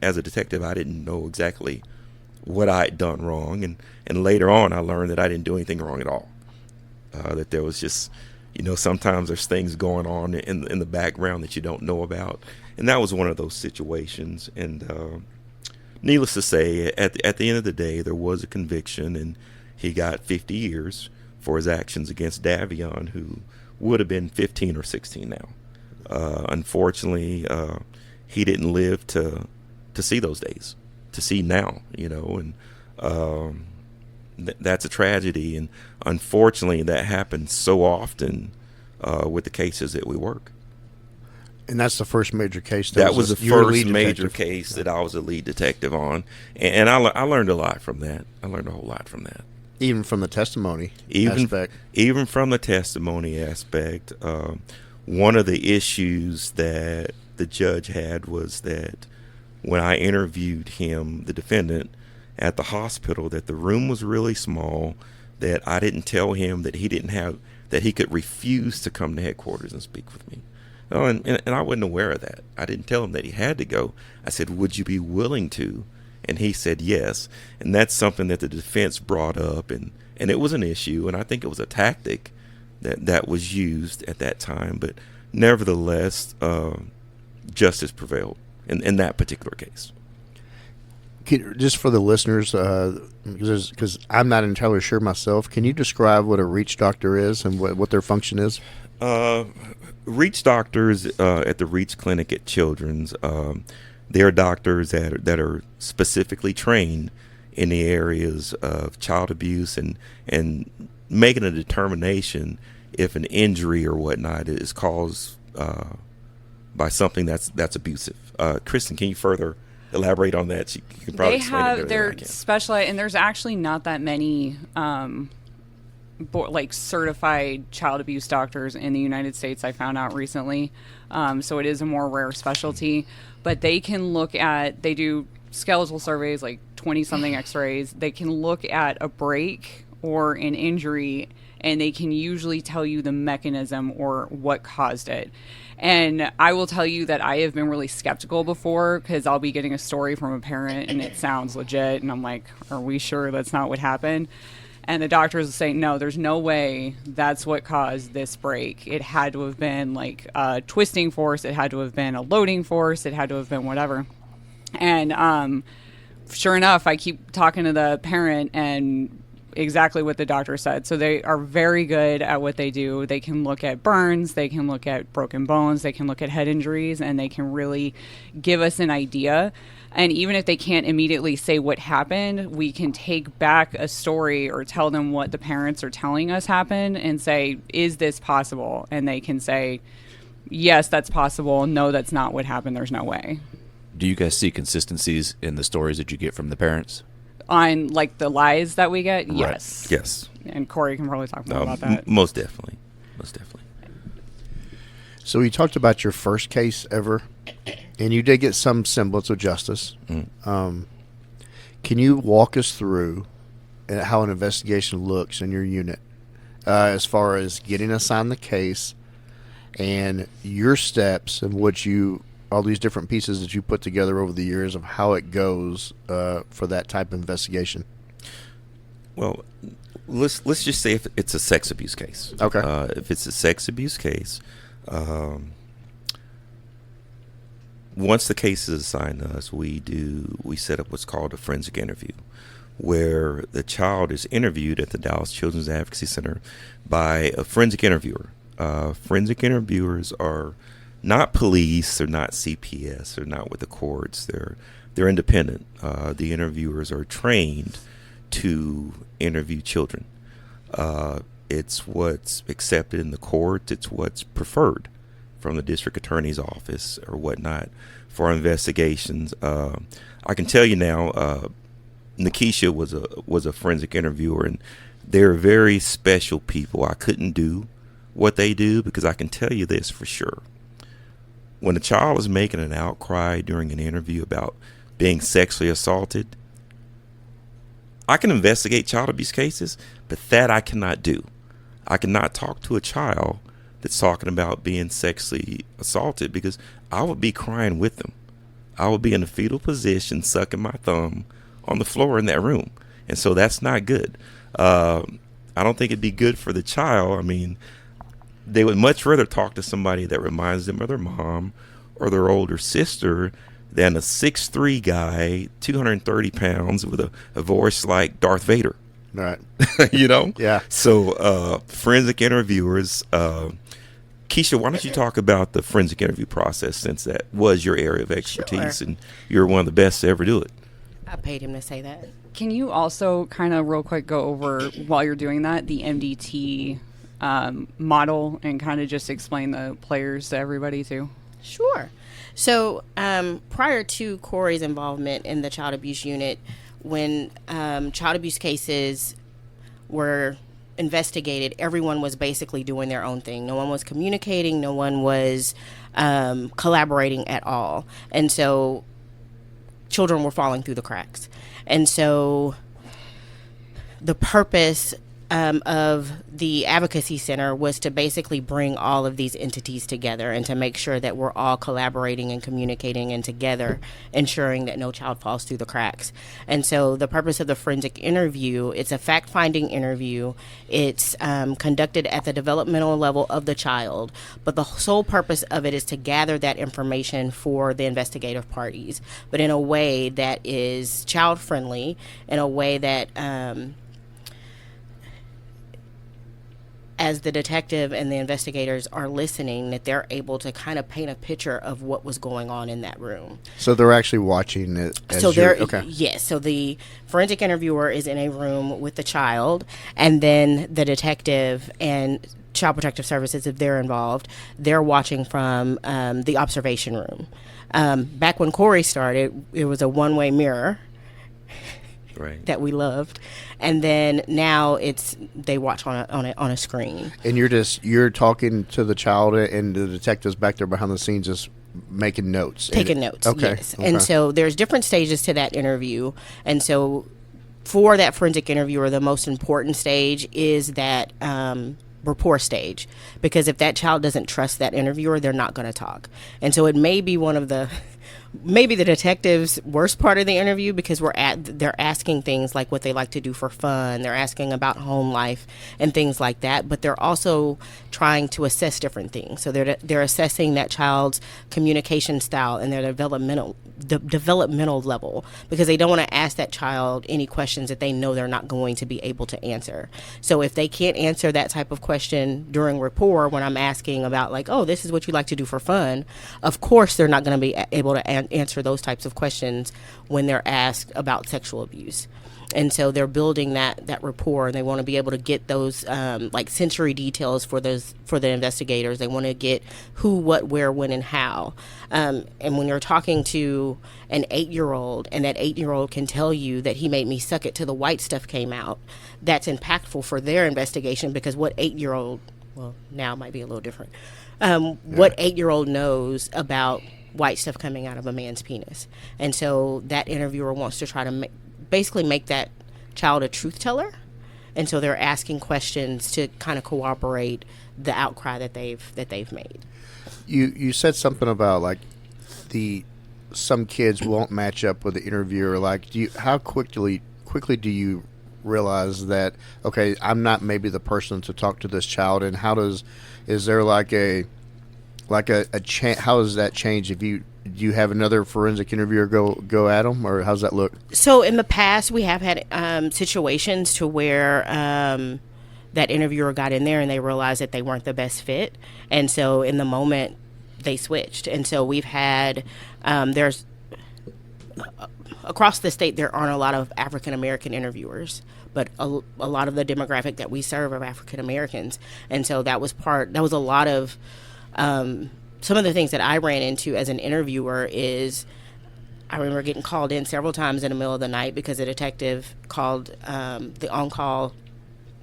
Speaker 1: as a detective, I didn't know exactly what I had done wrong. And later on, I learned that I didn't do anything wrong at all. That there was just, sometimes there's things going on in the background that you don't know about. And that was one of those situations. And needless to say, at the end of the day, there was a conviction, and he got 50 years for his actions against Davion, who would have been 15 or 16 now. Unfortunately, he didn't live to see those days, to see now, and that's a tragedy. And unfortunately, that happens so often with the cases that we work.
Speaker 2: And that's the first major case.
Speaker 1: That was the first major case that I was a lead detective on, and I learned a lot from that. I learned a whole lot from that.
Speaker 2: Even from the testimony aspect.
Speaker 1: Even from the testimony aspect, one of the issues that the judge had was that when I interviewed him, the defendant, at the hospital, that the room was really small, that I didn't tell him that he could refuse to come to headquarters and speak with me. Oh, and I wasn't aware of that. I didn't tell him that he had to go. I said, would you be willing to? And he said yes. And that's something that the defense brought up, and it was an issue, and I think it was a tactic that was used at that time. But nevertheless, justice prevailed in that particular case.
Speaker 2: Just for the listeners, because I'm not entirely sure myself, can you describe what a REACH doctor is and what their function is?
Speaker 1: REACH doctors at the REACH clinic at Children's, they're doctors that are specifically trained in the areas of child abuse and making a determination if an injury or whatnot is caused by something that's abusive. Kristen, can you further elaborate on that? You can probably explain it.
Speaker 7: They're specialized, and there's actually not that many certified child abuse doctors in the United States, I found out recently. So it is a more rare specialty, but they do skeletal surveys, like 20-something x-rays. They can look at a break or an injury, and they can usually tell you the mechanism or what caused it. And I will tell you that I have been really skeptical before, because I'll be getting a story from a parent and it sounds legit, and I'm like, are we sure that's not what happened? And the doctors will say, no, there's no way that's what caused this break. It had to have been like a twisting force. It had to have been a loading force. It had to have been whatever. And sure enough, I keep talking to the parent, and exactly what the doctor said. So they are very good at what they do. They can look at burns, they can look at broken bones, they can look at head injuries, and they can really give us an idea. And even if they can't immediately say what happened, we can take back a story or tell them what the parents are telling us happened and say, is this possible? And they can say, yes, that's possible. No, that's not what happened. There's no way.
Speaker 8: Do you guys see consistencies in the stories that you get from the parents?
Speaker 7: On like the lies that we get?
Speaker 8: Right.
Speaker 7: Yes.
Speaker 1: Yes.
Speaker 7: And Corey can probably talk more about that.
Speaker 1: Most definitely. Most definitely.
Speaker 2: So you talked about your first case ever, and you did get some semblance of justice. Can you walk us through how an investigation looks in your unit as far as getting assigned the case and your steps and all these different pieces that you put together over the years of how it goes for that type of investigation?
Speaker 1: Well, let's just say if it's a sex abuse case.
Speaker 2: Okay.
Speaker 1: If it's a sex abuse case, once the case is assigned to us, we set up what's called a forensic interview, where the child is interviewed at the Dallas Children's Advocacy Center by a forensic interviewer. Forensic interviewers are not police, they're not CPS, they're not with the courts, they're independent. The interviewers are trained to interview children. It's what's accepted in the court, it's what's preferred from the district attorney's office or whatnot for investigations. I can tell you now, Nikisha was a forensic interviewer, and they're very special people. I couldn't do what they do because I can tell you this for sure. When a child is making an outcry during an interview about being sexually assaulted, I can investigate child abuse cases, but that I cannot do. I cannot talk to a child that's talking about being sexually assaulted because I would be crying with them. I would be in a fetal position, sucking my thumb on the floor in that room. And so that's not good. I don't think it'd be good for the child. I mean, they would much rather talk to somebody that reminds them of their mom or their older sister than a 6'3" guy, 230 pounds with a voice like Darth Vader.
Speaker 2: Right.
Speaker 1: You know?
Speaker 2: Yeah.
Speaker 1: So forensic interviewers, Keisha, why don't you talk about the forensic interview process, since that was your area of expertise and you're one of the best to ever do it.
Speaker 6: I paid him to say that.
Speaker 7: Can you also kind of real quick go over, while you're doing that, the MDT model and kind of just explain the players to everybody too?
Speaker 6: Sure. So prior to Corey's involvement in the child abuse unit, when child abuse cases were investigated, everyone was basically doing their own thing. No one was communicating. No one was collaborating at all. And so children were falling through the cracks. And so the purpose of the Advocacy Center was to basically bring all of these entities together and to make sure that we're all collaborating and communicating and together, ensuring that no child falls through the cracks. And so the purpose of the forensic interview, it's a fact-finding interview. It's conducted at the developmental level of the child, but the sole purpose of it is to gather that information for the investigative parties, but in a way that is child-friendly, in a way that as the detective and the investigators are listening, that they're able to kind of paint a picture of what was going on in that room.
Speaker 2: So they're actually watching it. Okay.
Speaker 6: Yes. So the forensic interviewer is in a room with the child, and then the detective and Child Protective Services, if they're involved, they're watching from the observation room. Back when Corey started, it was a one-way mirror. Right. That we loved, and then now they watch on a screen.
Speaker 2: And you're talking to the child, and the detectives back there behind the scenes just making notes,
Speaker 6: taking notes.
Speaker 2: Okay.
Speaker 6: Yes. Okay. And so there's different stages to that interview, and so for that forensic interviewer, the most important stage is that rapport stage, because if that child doesn't trust that interviewer, they're not going to talk. And so it may be one of the maybe the detective's worst part of the interview, because they're asking things like what they like to do for fun. They're asking about home life and things like that, but they're also trying to assess different things. So they're assessing that child's communication style and their developmental level, because they don't want to ask that child any questions that they know they're not going to be able to answer. So if they can't answer that type of question during rapport, when I'm asking about like, oh, this is what you like to do for fun, of course they're not going to be able to answer those types of questions when they're asked about sexual abuse. And so they're building that rapport, and they want to be able to get those like sensory details for the investigators. They want to get who, what, where, when, and how. And when you're talking to an 8-year-old, and that 8-year-old can tell you that he made me suck it till the white stuff came out, that's impactful for their investigation, because what 8-year-old, well, now it might be a little different, what 8-year-old knows about white stuff coming out of a man's penis. And so that interviewer wants to try to basically make that child a truth teller, and so they're asking questions to kind of corroborate the outcry that they've made.
Speaker 2: You said something about like some kids won't match up with the interviewer. Like, how quickly do you realize that, okay, I'm not maybe the person to talk to this child, and is there like a how does that change if do you have another forensic interviewer go at them, or how's that look?
Speaker 6: So in the past, we have had situations to where that interviewer got in there and they realized that they weren't the best fit, and so in the moment they switched. And so we've had there's across the state there aren't a lot of African American interviewers, but a lot of the demographic that we serve are African Americans, and so that was a lot of some of the things that I ran into as an interviewer is I remember getting called in several times in the middle of the night because a detective called the on-call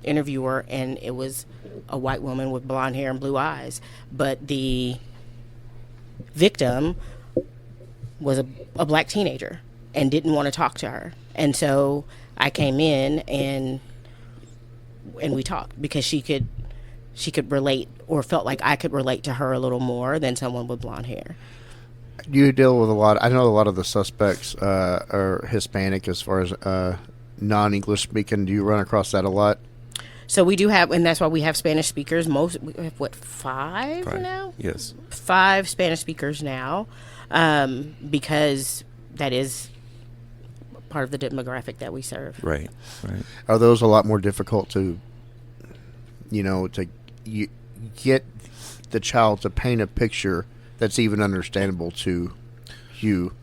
Speaker 6: interviewer, and it was a white woman with blonde hair and blue eyes, but the victim was a black teenager and didn't want to talk to her. And so I came in and we talked because she could relate, or felt like I could relate to her a little more than someone with blonde hair.
Speaker 2: You deal with I know a lot of the suspects are Hispanic as far as non-English speaking. Do you run across that a lot?
Speaker 6: So we do have, and that's why we have Spanish speakers. We have, five now?
Speaker 1: Yes.
Speaker 6: 5 Spanish speakers now, because that is part of the demographic that we serve.
Speaker 1: Right.
Speaker 2: Are those a lot more difficult to get the child to paint a picture that's even understandable to you?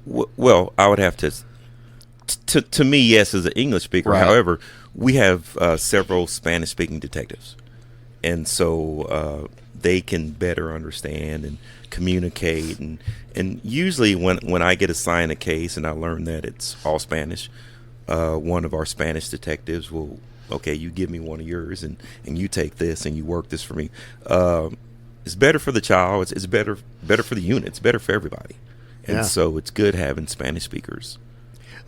Speaker 1: Well, I would have to me, yes, as an English speaker.
Speaker 2: Right.
Speaker 1: However, we have several Spanish-speaking detectives, and so they can better understand and communicate. And usually when I get assigned a case and I learn that it's all Spanish, one of our Spanish detectives will, okay, you give me one of yours, and you take this and you work this for me. It's better for the child. It's better for the unit. It's better for everybody. And so it's good having Spanish speakers.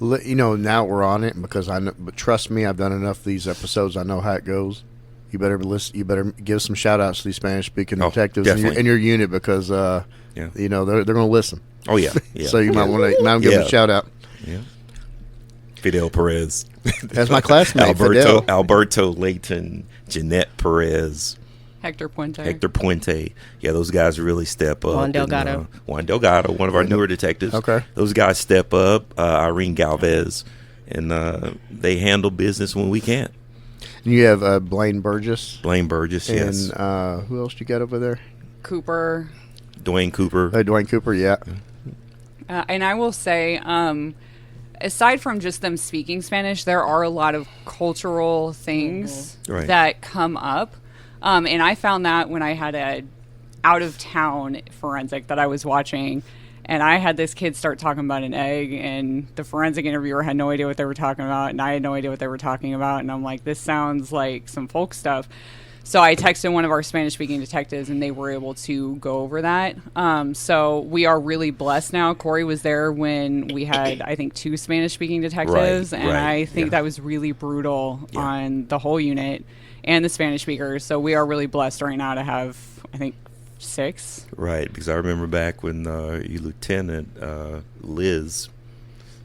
Speaker 2: Now we're on it because I know, but trust me, I've done enough of these episodes. I know how it goes. You better listen. You better give some shout outs to these Spanish speaking detectives in your unit, because they're going to listen.
Speaker 1: Oh yeah.
Speaker 2: So you might want to give them a shout out.
Speaker 1: Yeah. Fidel Perez.
Speaker 2: That's my classmate.
Speaker 1: Alberto Layton, Jeanette Perez,
Speaker 7: Hector
Speaker 1: Puente. Yeah, those guys really step up.
Speaker 6: Juan Delgado.
Speaker 1: Juan Delgado, one of our newer detectives.
Speaker 2: Okay.
Speaker 1: Those guys step up. Irene Galvez, and they handle business when we can't.
Speaker 2: And you have Blaine Burgess.
Speaker 1: Yes.
Speaker 2: And who else you got over there?
Speaker 7: Cooper.
Speaker 1: Dwayne Cooper.
Speaker 2: Dwayne Cooper, yeah.
Speaker 7: And I will say, aside from just them speaking Spanish, there are a lot of cultural things that come up. And I found that when I had a out-of-town forensic that I was watching, and I had this kid start talking about an egg, and the forensic interviewer had no idea what they were talking about, and I had no idea what they were talking about, and I'm like, this sounds like some folk stuff. So I texted one of our Spanish-speaking detectives, and they were able to go over that. So we are really blessed now. Corey was there when we had, I think, 2 Spanish-speaking detectives, and I think that was really brutal on the whole unit and the Spanish speakers. So we are really blessed right now to have, I think, 6.
Speaker 1: Right, because I remember back when your lieutenant Liz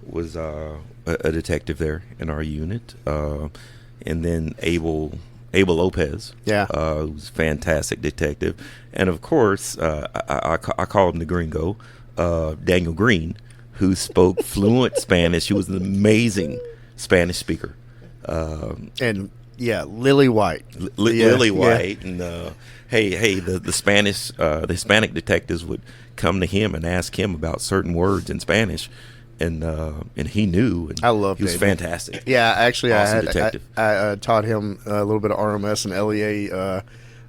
Speaker 1: was a detective there in our unit, and then Abel Lopez, who's a fantastic detective, and of course I call him the Gringo, Daniel Green, who spoke fluent Spanish. He was an amazing Spanish speaker,
Speaker 2: And Lily White,
Speaker 1: Lily White, and the Spanish, the Hispanic detectives would come to him and ask him about certain words in Spanish, and he knew. And
Speaker 2: I loved
Speaker 1: he was
Speaker 2: it.
Speaker 1: fantastic.
Speaker 2: Yeah, actually,
Speaker 1: Awesome detective.
Speaker 2: I taught him a little bit of RMS and LEA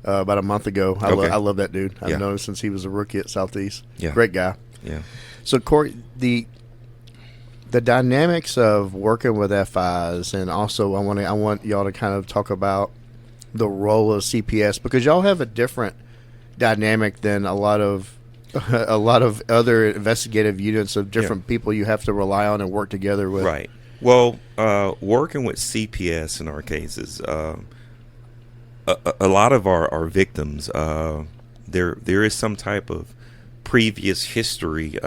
Speaker 2: about a month ago. I love that dude. I've known him since he was a rookie at Southeast.
Speaker 1: Yeah.
Speaker 2: Great guy.
Speaker 1: Yeah.
Speaker 2: So Corey, the dynamics of working with FIs, and also I want y'all to kind of talk about the role of CPS, because y'all have a different dynamic than a lot of other investigative units of different people you have to rely on and work together with.
Speaker 1: Right. Well, working with CPS in our cases, a lot of our victims, there is some type of previous history,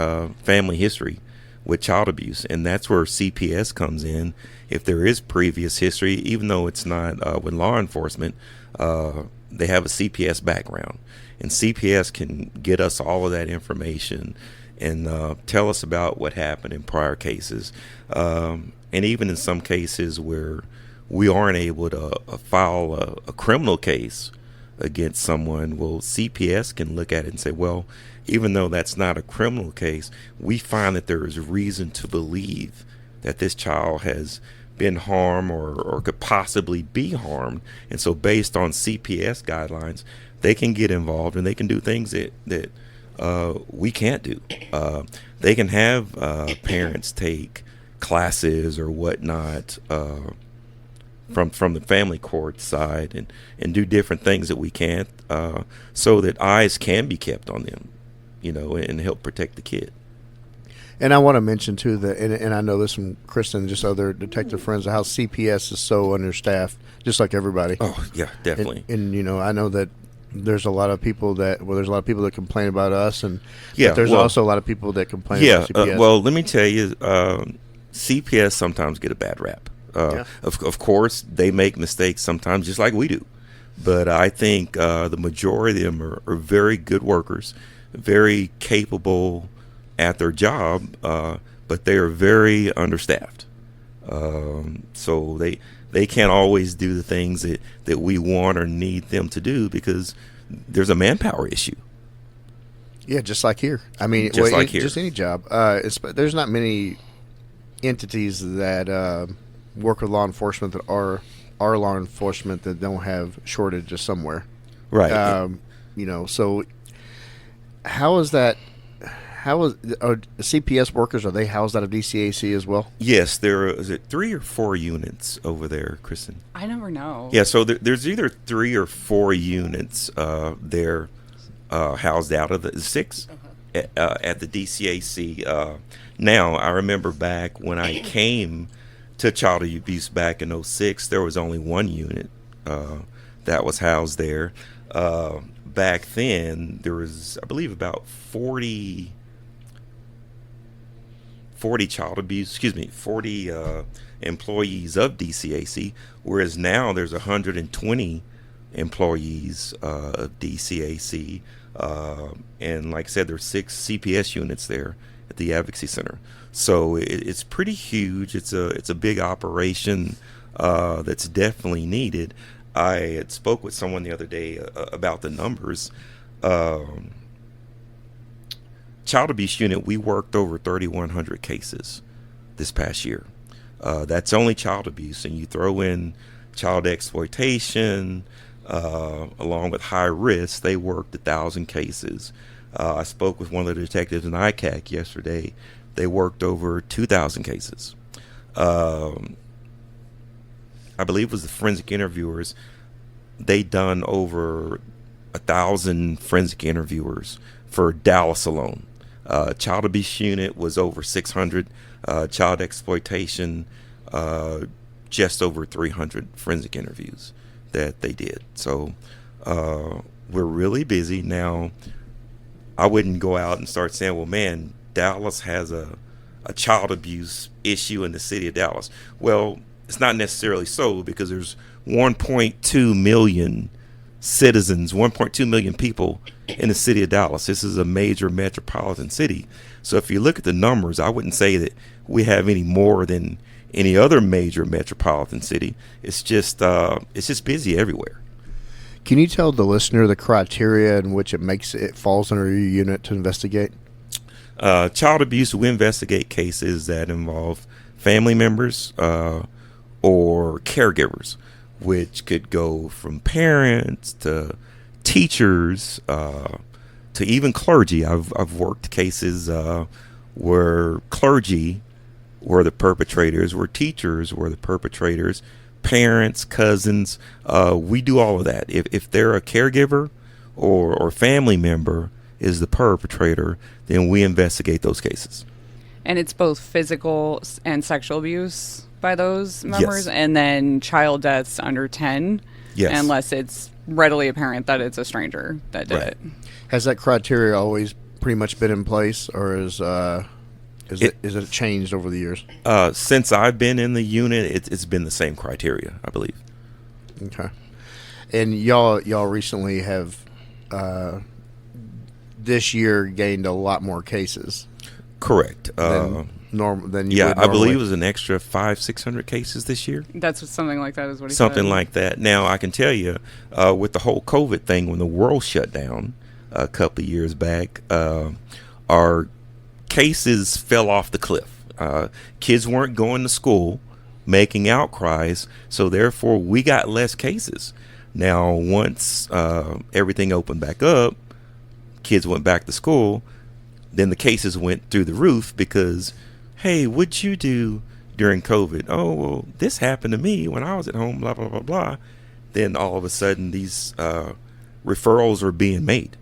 Speaker 1: family history with child abuse, and that's where CPS comes in. If there is previous history, even though it's not with law enforcement, they have a CPS background, and CPS can get us all of that information and tell us about what happened in prior cases, and even in some cases where we aren't able to file a criminal case against someone, well, CPS can look at it and say, well, even though that's not a criminal case, we find that there is reason to believe that this child has been harmed or could possibly be harmed. And so based on CPS guidelines, they can get involved and they can do things that we can't do. They can have parents take classes or whatnot from the family court side and do different things that we can't, so that eyes can be kept on them, and help protect the kid.
Speaker 2: And I want to mention too that, and I know this from Kristen and just other detective friends, how CPS is so understaffed, just like everybody.
Speaker 1: Oh yeah, definitely.
Speaker 2: And I know that there's a lot of people that complain about us, and
Speaker 1: but
Speaker 2: there's also a lot of people that complain about CPS.
Speaker 1: Well, let me tell you, CPS sometimes get a bad rap. Of course, they make mistakes sometimes, just like we do. But I think the majority of them are very good workers, very capable at their job, but they are very understaffed. So they can't always do the things that we want or need them to do because there's a manpower issue.
Speaker 2: Yeah, just like here. I mean, just any job. There's not many entities that work with law enforcement that are law enforcement that don't have shortages somewhere.
Speaker 1: Right.
Speaker 2: So how is that? Are CPS workers, are they housed out of DCAC as well?
Speaker 1: Yes, is it 3 or 4 units over there, Kristen?
Speaker 7: I never know.
Speaker 1: Yeah, so there's either 3 or 4 units they're housed out of the 6 at the DCAC. Now, I remember back when I came to child abuse back in 2006, there was only 1 unit that was housed there. Back then, there was, I believe, about 40 employees of DCAC, whereas now there's 120 employees of DCAC, and like I said, there's 6 CPS units there at the Advocacy Center. So it's pretty huge. It's a big operation that's definitely needed. I had spoke with someone the other day about the numbers. Child abuse unit, we worked over 3,100 cases this past year. That's only child abuse, and you throw in child exploitation along with high risk, they worked 1,000 cases. I spoke with one of the detectives in ICAC yesterday. They worked over 2,000 cases. I believe it was the forensic interviewers. They done over 1,000 forensic interviewers for Dallas alone. Child abuse unit was over 600. Child exploitation, just over 300 forensic interviews that they did. So We're really busy now. I wouldn't go out and start saying, well, man, Dallas has a child abuse issue in the city of Dallas. Well, it's not necessarily so, because there's 1.2 million citizens, 1.2 million people in the city of Dallas. This is a major metropolitan city. So if you look at the numbers, I wouldn't say that we have any more than any other major metropolitan city. It's just busy everywhere.
Speaker 2: Can you tell the listener the criteria in which it falls under your unit to investigate?
Speaker 1: Child abuse, we investigate cases that involve family members or caregivers, which could go from parents to teachers to even clergy. I've worked cases where clergy were the perpetrators, where teachers were the perpetrators, parents, cousins. We do all of that. If they're a caregiver or family member is the perpetrator, then we investigate those cases.
Speaker 7: And it's both physical and sexual abuse by those members,
Speaker 1: Yes.
Speaker 7: and then child deaths under 10,
Speaker 1: Yes.
Speaker 7: unless it's readily apparent that it's a stranger that did
Speaker 1: Right.
Speaker 7: it.
Speaker 2: Has that criteria always pretty much been in place, or is it changed over the years?
Speaker 1: Since I've been in the unit, it's been the same criteria, I believe.
Speaker 2: Okay. And y'all recently have this year gained a lot more cases
Speaker 1: Correct.
Speaker 2: than you
Speaker 1: Yeah,
Speaker 2: would
Speaker 1: I believe
Speaker 2: normally.
Speaker 1: it was an extra 500-600 cases this year.
Speaker 7: That's what, something like that is what he
Speaker 1: Something
Speaker 7: said.
Speaker 1: like that. Now, I can tell you, with the whole COVID thing, when the world shut down a couple of years back, our cases fell off the cliff. Kids weren't going to school, making outcries, so therefore we got less cases. Now, once everything opened back up, kids went back to school, then the cases went through the roof because, hey, what'd you do during COVID? Oh, well, this happened to me when I was at home, blah, blah, blah, blah. Then all of a sudden these referrals are being made.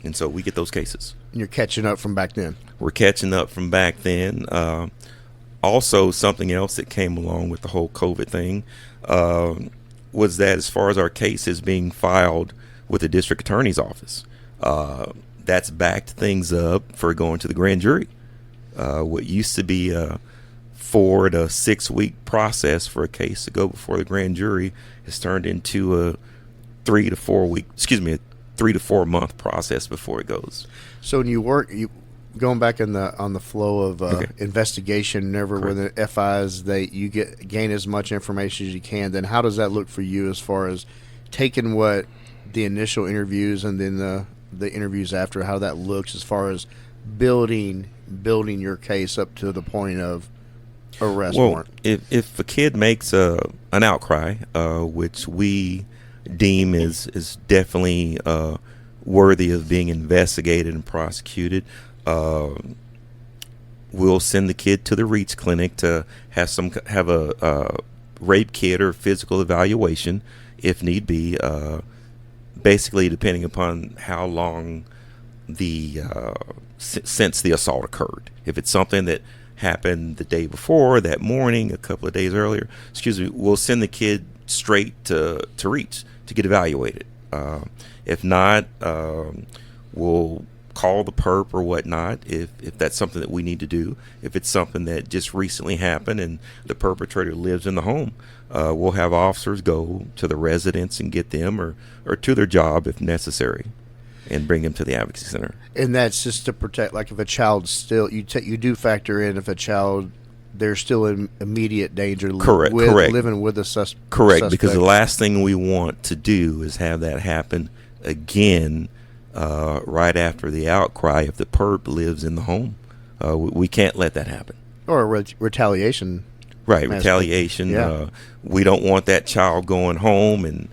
Speaker 1: And so we get those cases.
Speaker 2: And you're catching up from back then.
Speaker 1: We're catching up from back then. Also, something else that came along with the whole COVID thing was that as far as our cases being filed with the district attorney's office, that's backed things up for going to the grand jury. What used to be a 4 to 6 week process for a case to go before the grand jury has turned into a 3 to 4 month process before it goes.
Speaker 2: So when you going back on the flow of investigation, never with the FIs, you gain as much information as you can. Then how does that look for you as far as taking what the initial interviews and then the interviews after, how that looks as far as building your case up to the point of arrest warrant?
Speaker 1: If a kid makes an outcry, which we deem is definitely worthy of being investigated and prosecuted, we'll send the kid to the REACH clinic to have a rape kit or physical evaluation if need be, basically depending upon how long since the assault occurred. If it's something that happened the day before, that morning, a couple of days earlier, we'll send the kid straight to REACH to get evaluated. If not, we'll call the perp or whatnot if that's something that we need to do. If it's something that just recently happened and the perpetrator lives in the home, we'll have officers go to the residence and get them or to their job if necessary and bring them to the Advocacy Center.
Speaker 2: And that's just to protect, like if a child still, you do factor in if a child, they're still in immediate danger.
Speaker 1: Correct.
Speaker 2: Living with a suspect.
Speaker 1: Correct, because the last thing we want to do is have that happen again right after the outcry if the perp lives in the home. We can't let that happen.
Speaker 2: Or a retaliation.
Speaker 1: Right,
Speaker 2: aspect.
Speaker 1: retaliation.
Speaker 2: Yeah.
Speaker 1: We don't want that child going home and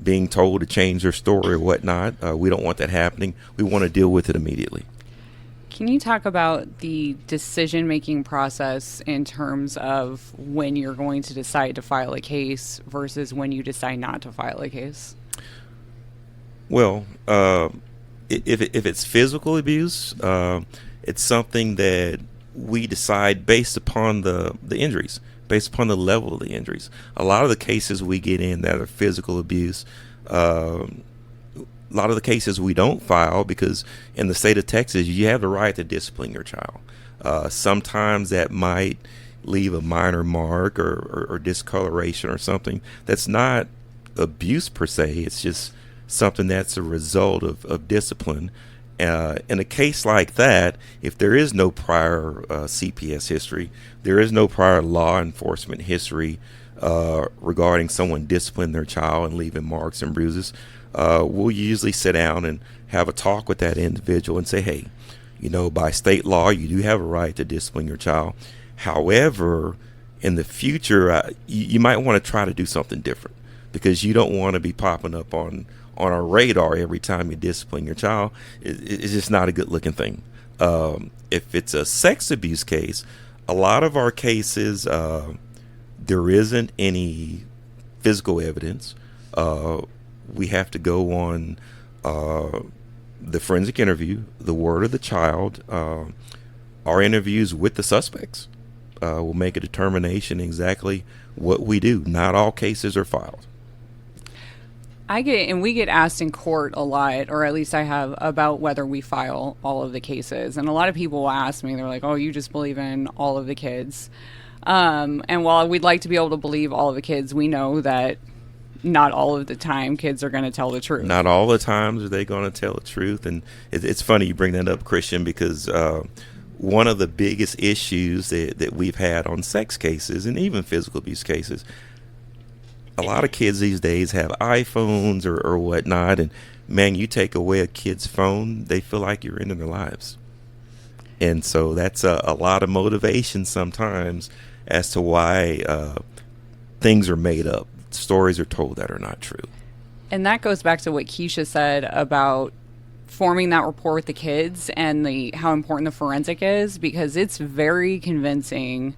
Speaker 1: being told to change their story or whatnot. We don't want that happening. We want to deal with it immediately.
Speaker 7: Can you talk about the decision-making process in terms of when you're going to decide to file a case versus when you decide not to file a case?
Speaker 1: Well, if it's physical abuse, it's something that we decide based upon the injuries, based upon the level of the injuries. A lot of the cases we get in that are physical abuse, A lot of the cases we don't file because in the state of Texas, you have the right to discipline your child. Sometimes that might leave a minor mark or discoloration or something. That's not abuse per se. It's just something that's a result of discipline. In a case like that, if there is no prior CPS history, there is no prior law enforcement history regarding someone disciplining their child and leaving marks and bruises, we'll usually sit down and have a talk with that individual and say, hey, by state law, you do have a right to discipline your child. However, in the future, you might want to try to do something different because you don't want to be popping up on our radar every time you discipline your child. It's just not a good looking thing. If it's a sex abuse case, a lot of our cases, there isn't any physical evidence. We have to go on the forensic interview, the word of the child, our interviews with the suspects. We'll make a determination exactly what we do. Not all cases are filed.
Speaker 7: We get asked in court a lot, or at least I have, about whether we file all of the cases. And a lot of people will ask me, they're like, oh, you just believe in all of the kids. And while we'd like to be able to believe all of the kids, we know that not all of the time kids are going to tell the truth.
Speaker 1: Not all the times are they going to tell the truth. And it's funny you bring that up, Christian, because one of the biggest issues that we've had on sex cases and even physical abuse cases, a lot of kids these days have iPhones or whatnot, and man, you take away a kid's phone, they feel like you're ending their lives. And so that's a lot of motivation sometimes as to why things are made up. Stories are told that are not true.
Speaker 7: And that goes back to what Keisha said about forming that rapport with the kids and how important the forensic is, because it's very convincing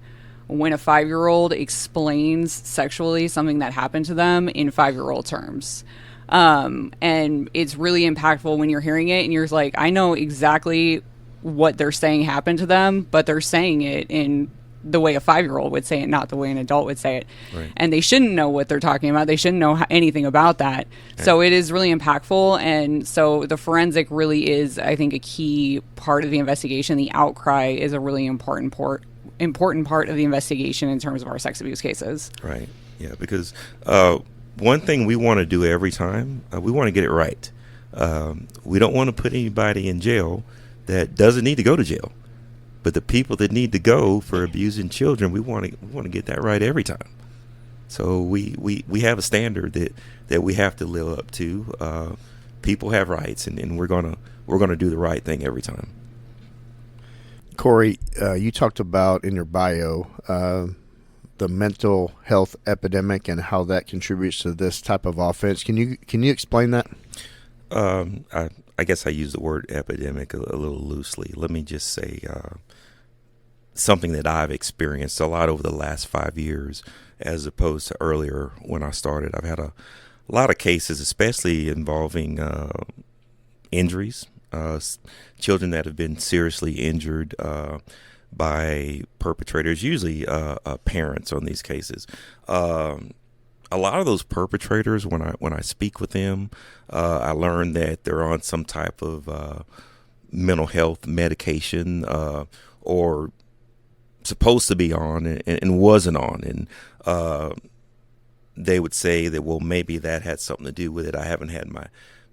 Speaker 7: when a 5-year-old explains sexually something that happened to them in 5-year-old terms. And it's really impactful when you're hearing it and you're like, I know exactly what they're saying happened to them, but they're saying it in the way a 5-year-old would say it, not the way an adult would say it.
Speaker 1: Right.
Speaker 7: And they shouldn't know what they're talking about. They shouldn't know anything about that. Right. So it is really impactful. And so the forensic really is, I think, a key part of the investigation. The outcry is a really important part of the investigation in terms of our sex abuse cases.
Speaker 1: Right. Yeah, because one thing we want to do every time, we want to get it right. We don't want to put anybody in jail that doesn't need to go to jail. But the people that need to go for abusing children, we want to get that right every time. So we have a standard that we have to live up to. People have rights, and we're gonna do the right thing every time.
Speaker 2: Corey, you talked about in your bio the mental health epidemic and how that contributes to this type of offense. Can you explain that?
Speaker 1: I guess I use the word epidemic a little loosely. Let me just say something that I've experienced a lot over the last 5 years as opposed to earlier when I started. I've had a lot of cases, especially involving injuries, children that have been seriously injured by perpetrators, usually parents on these cases. A lot of those perpetrators, when I speak with them, I learn that they're on some type of mental health medication or supposed to be on and wasn't on. And they would say that, well, maybe that had something to do with it. I haven't had my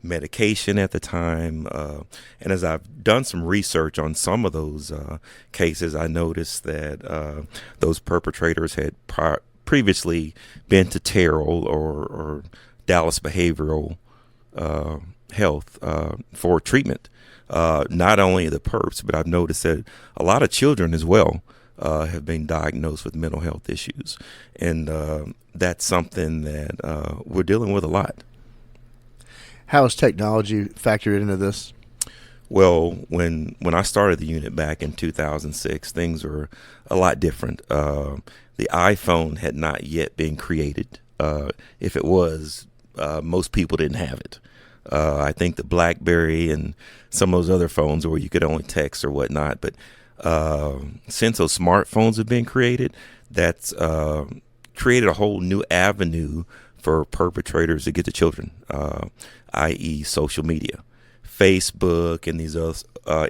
Speaker 1: medication at the time. And as I've done some research on some of those cases, I noticed that those perpetrators had previously been to Terrell or Dallas Behavioral Health for treatment. Not only the perps, but I've noticed that a lot of children as well have been diagnosed with mental health issues. And that's something that we're dealing with a lot.
Speaker 2: How has technology factored into this?
Speaker 1: Well, when I started the unit back in 2006, things were a lot different. The iPhone had not yet been created. If it was, most people didn't have it. I think the BlackBerry and some of those other phones where you could only text or whatnot. But since those smartphones have been created, that's created a whole new avenue for perpetrators to get to children, i.e. social media, Facebook and these other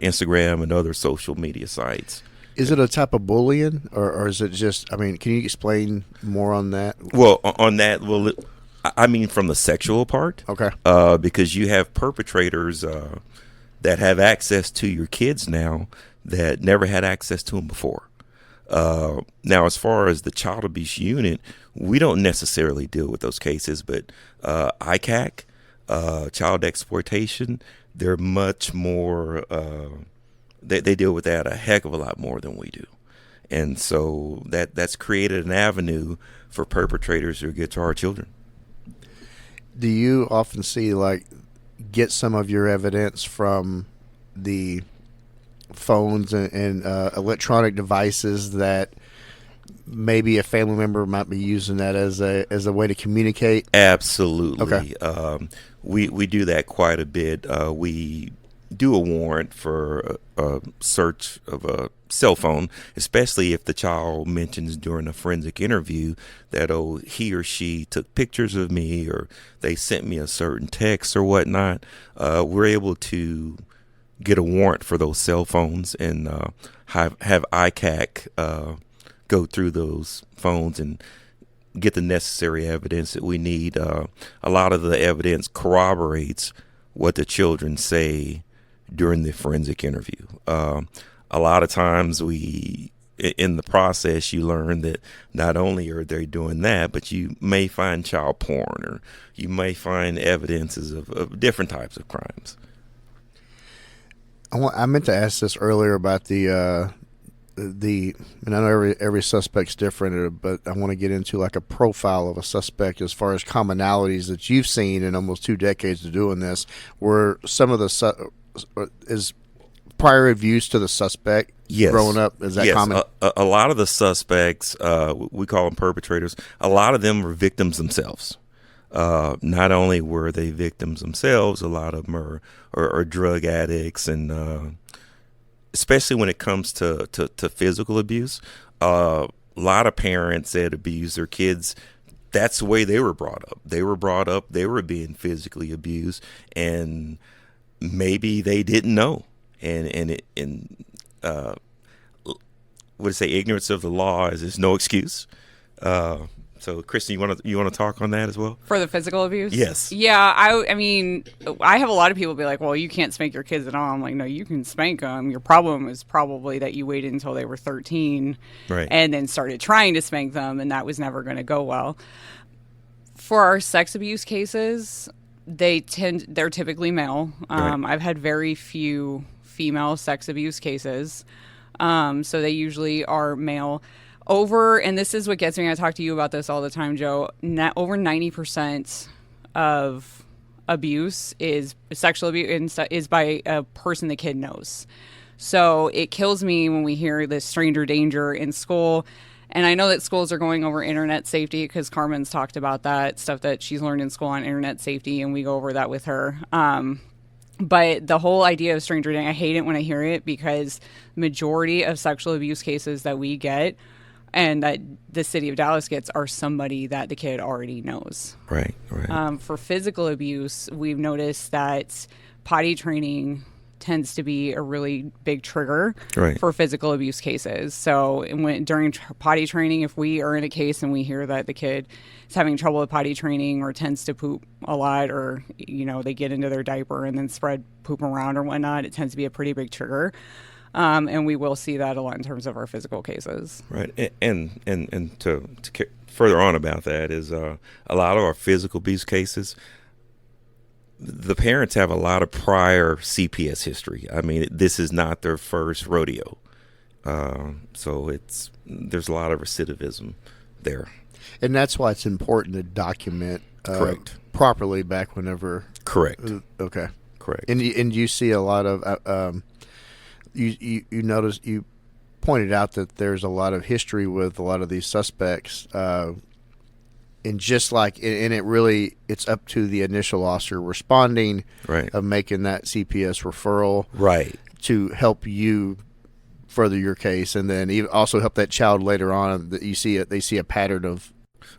Speaker 1: Instagram and other social media sites.
Speaker 2: Is it a type of bullying, or is it just, I mean, can you explain more on that?
Speaker 1: Well, on that, I mean from the sexual part.
Speaker 2: Okay.
Speaker 1: Because you have perpetrators that have access to your kids now that never had access to them before. Now, as far as the child abuse unit, we don't necessarily deal with those cases, but ICAC, child exploitation, they're much more, they deal with that a heck of a lot more than we do. And so that's created an avenue for perpetrators to get to our children.
Speaker 2: Do you often see, like, get some of your evidence from the phones and electronic devices that maybe a family member might be using that as a way to communicate?
Speaker 1: Absolutely.
Speaker 2: Okay.
Speaker 1: We do that quite a bit. We do a warrant for a search of a cell phone, especially if the child mentions during a forensic interview that, oh, he or she took pictures of me or they sent me a certain text or whatnot. We're able to get a warrant for those cell phones and have ICAC go through those phones and get the necessary evidence that we need. A lot of the evidence corroborates what the children say during the forensic interview. A lot of times in the process, you learn that not only are they doing that, but you may find child porn or you may find evidences of different types of crimes.
Speaker 2: I meant to ask this earlier about and I know every suspect's different, but I want to get into like a profile of a suspect as far as commonalities that you've seen in almost 2 decades of doing this. Were some of the is prior abuse to the suspect growing up, is that common?
Speaker 1: A lot of the suspects, we call them perpetrators, a lot of them were victims themselves. Not only were they victims themselves, a lot of them are drug addicts, and especially when it comes to physical abuse, a lot of parents that abuse their kids, that's the way they were brought up. They were being physically abused, and maybe they didn't know. Ignorance of the law is no excuse. So, Kristen, you want to talk on that as well?
Speaker 7: For the physical abuse?
Speaker 1: Yes.
Speaker 7: Yeah, I mean, I have a lot of people be like, well, you can't spank your kids at all. I'm like, no, you can spank them. Your problem is probably that you waited until they were 13 and then started trying to spank them, and that was never going to go well. For our sex abuse cases, they're typically male. I've had very few female sex abuse cases, so they usually are male. And this is what gets me, I talk to you about this all the time, Joe, over 90% of abuse sexual abuse is by a person the kid knows. So it kills me when we hear this stranger danger in school. And I know that schools are going over internet safety because Carmen's talked about that stuff that she's learned in school on internet safety, and we go over that with her. But the whole idea of stranger danger, I hate it when I hear it, because majority of sexual abuse cases that we get and that the city of Dallas gets are somebody that the kid already knows.
Speaker 1: Right.
Speaker 7: For physical abuse, we've noticed that potty training tends to be a really big trigger for physical abuse cases. So during potty training, if we are in a case and we hear that the kid is having trouble with potty training or tends to poop a lot, or they get into their diaper and then spread poop around or whatnot, it tends to be a pretty big trigger. And we will see that a lot in terms of our physical cases.
Speaker 1: Right. And to further on about that is a lot of our physical abuse cases, the parents have a lot of prior CPS history. I mean, this is not their first rodeo. So there's a lot of recidivism there.
Speaker 2: And that's why it's important to document properly back whenever.
Speaker 1: Correct.
Speaker 2: Okay.
Speaker 1: Correct.
Speaker 2: And you see a lot of you notice, you pointed out that there's a lot of history with a lot of these suspects, and just like, and it's up to the initial officer responding, of making that CPS referral, to help you further your case, and then even also help that child later on that they see a pattern of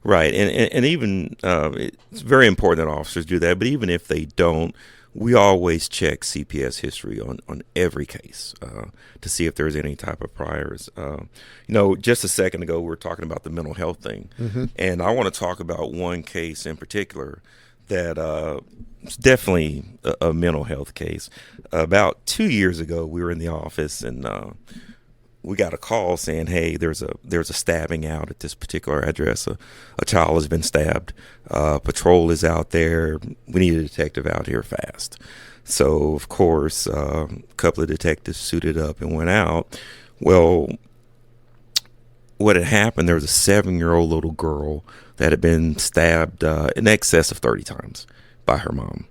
Speaker 1: Right, and even it's very important that officers do that. But even if they don't, we always check CPS history on every case to see if there's any type of priors. Just a second ago we were talking about the mental health thing, and I want to talk about one case in particular that it's definitely a mental health case. About 2 years ago, we were in the office and we got a call saying, "Hey, there's a stabbing out at this particular address. A child has been stabbed. Patrol is out there. We need a detective out here fast." So, of course, a couple of detectives suited up and went out. Well, what had happened? There was a 7-year-old little girl that had been stabbed in excess of 30 times by her mom.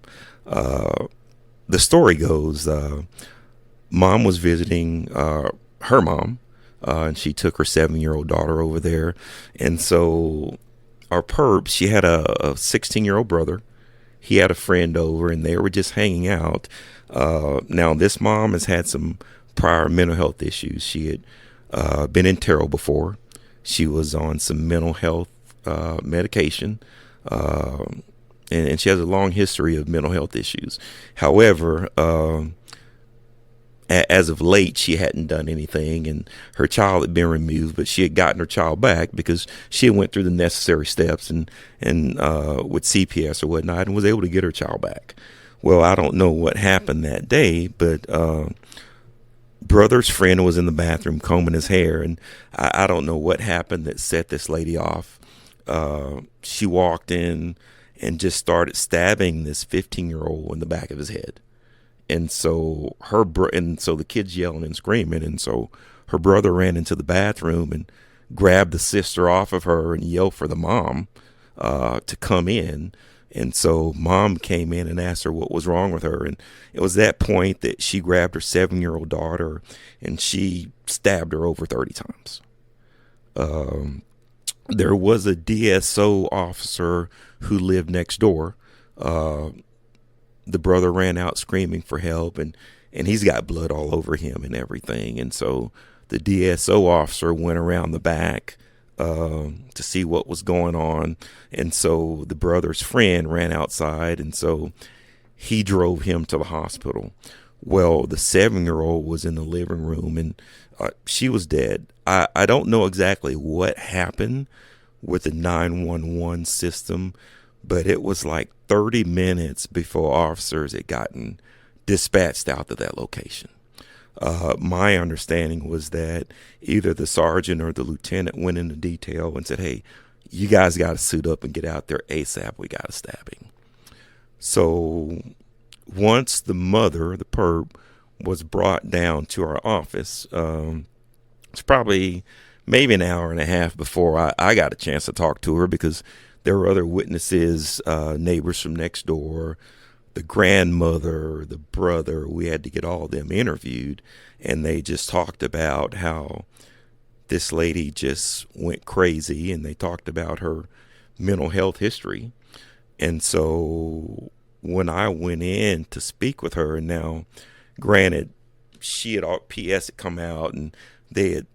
Speaker 1: The story goes, mom was visiting her mom, and she took her 7-year-old daughter over there. And so our perp, she had a 16-year-old brother. He had a friend over, and they were just hanging out. Now, this mom has had some prior mental health issues. She had been in Terrell before. She was on some mental health medication, and she has a long history of mental health issues. However, as of late, she hadn't done anything, and her child had been removed, but she had gotten her child back because she had went through the necessary steps and with CPS or whatnot, and was able to get her child back. Well, I don't know what happened that day, but brother's friend was in the bathroom combing his hair, and I don't know what happened that set this lady off. She walked in and just started stabbing this 15-year-old in the back of his head. And so the kid's yelling and screaming, and so her brother ran into the bathroom and grabbed the sister off of her and yelled for the mom to come in. And so mom came in and asked her what was wrong with her, and it was that point that she grabbed her 7-year-old daughter and she stabbed her over 30 times. There was a DSO officer who lived next door. The brother ran out screaming for help, and he's got blood all over him and everything. And so the DSO officer went around the back to see what was going on. And so the brother's friend ran outside, and so he drove him to the hospital. Well, the 7-year-old was in the living room, and she was dead. I don't know exactly what happened with the 911 system, but it was like 30 minutes before officers had gotten dispatched out to that location. My understanding was that either the sergeant or the lieutenant went into detail and said, "Hey, you guys got to suit up and get out there ASAP. We got a stabbing." So once the mother, the perp, was brought down to our office, it's probably maybe an hour and a half before I got a chance to talk to her, because there were other witnesses, neighbors from next door, the grandmother, the brother. We had to get all of them interviewed, and they just talked about how this lady just went crazy, and they talked about her mental health history. And so when I went in to speak with her, and now, granted, she had PS had come out, and they had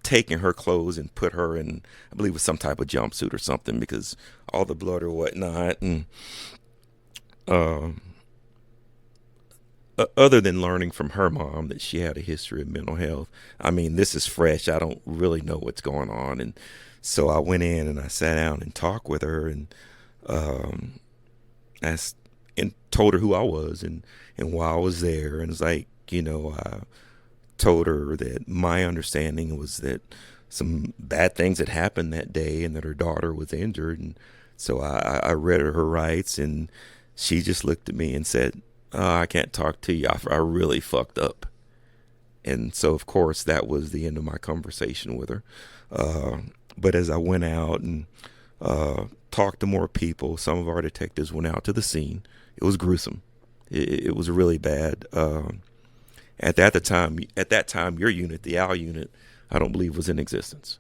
Speaker 1: taken her clothes and put her in, I believe it was some type of jumpsuit or something, because all the blood or whatnot. And other than learning from her mom that she had a history of mental health, I mean, this is fresh. I don't really know what's going on. And so I went in and I sat down and talked with her, and asked and told her who I was and why I was there. And it's like, I told her that my understanding was that some bad things had happened that day and that her daughter was injured. And so I read her rights, and she just looked at me and said, "I can't talk to you. I really fucked up." And so, of course, that was the end of my conversation with her. But as I went out and talked to more people, some of our detectives went out to the scene. It was gruesome. It was really bad. At that time, your unit, the OWL unit, I don't believe was in existence.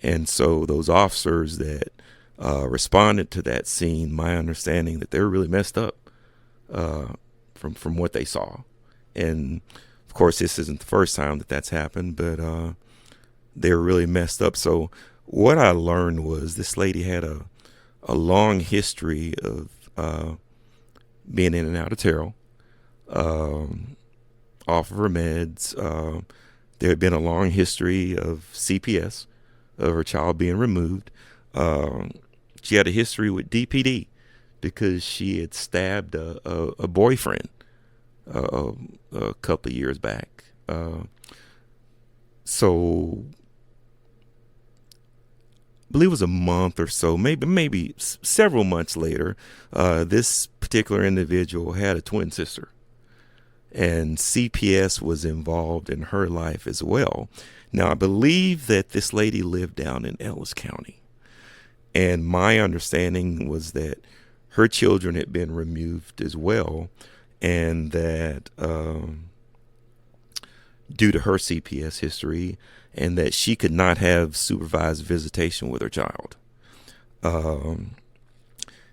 Speaker 1: And so those officers that responded to that scene, my understanding that they were really messed up from what they saw. And of course, this isn't the first time that that's happened, but they were really messed up. So what I learned was this lady had a long history of being in and out of Terrell, off of her meds. There had been a long history of CPS, of her child being removed. She had a history with DPD because she had stabbed a boyfriend a couple of years back. So I believe it was a month or so, maybe several months later, this particular individual had a twin sister. And CPS was involved in her life as well. Now, I believe that this lady lived down in Ellis County. And my understanding was that her children had been removed as well. And that due to her CPS history, and that she could not have supervised visitation with her child.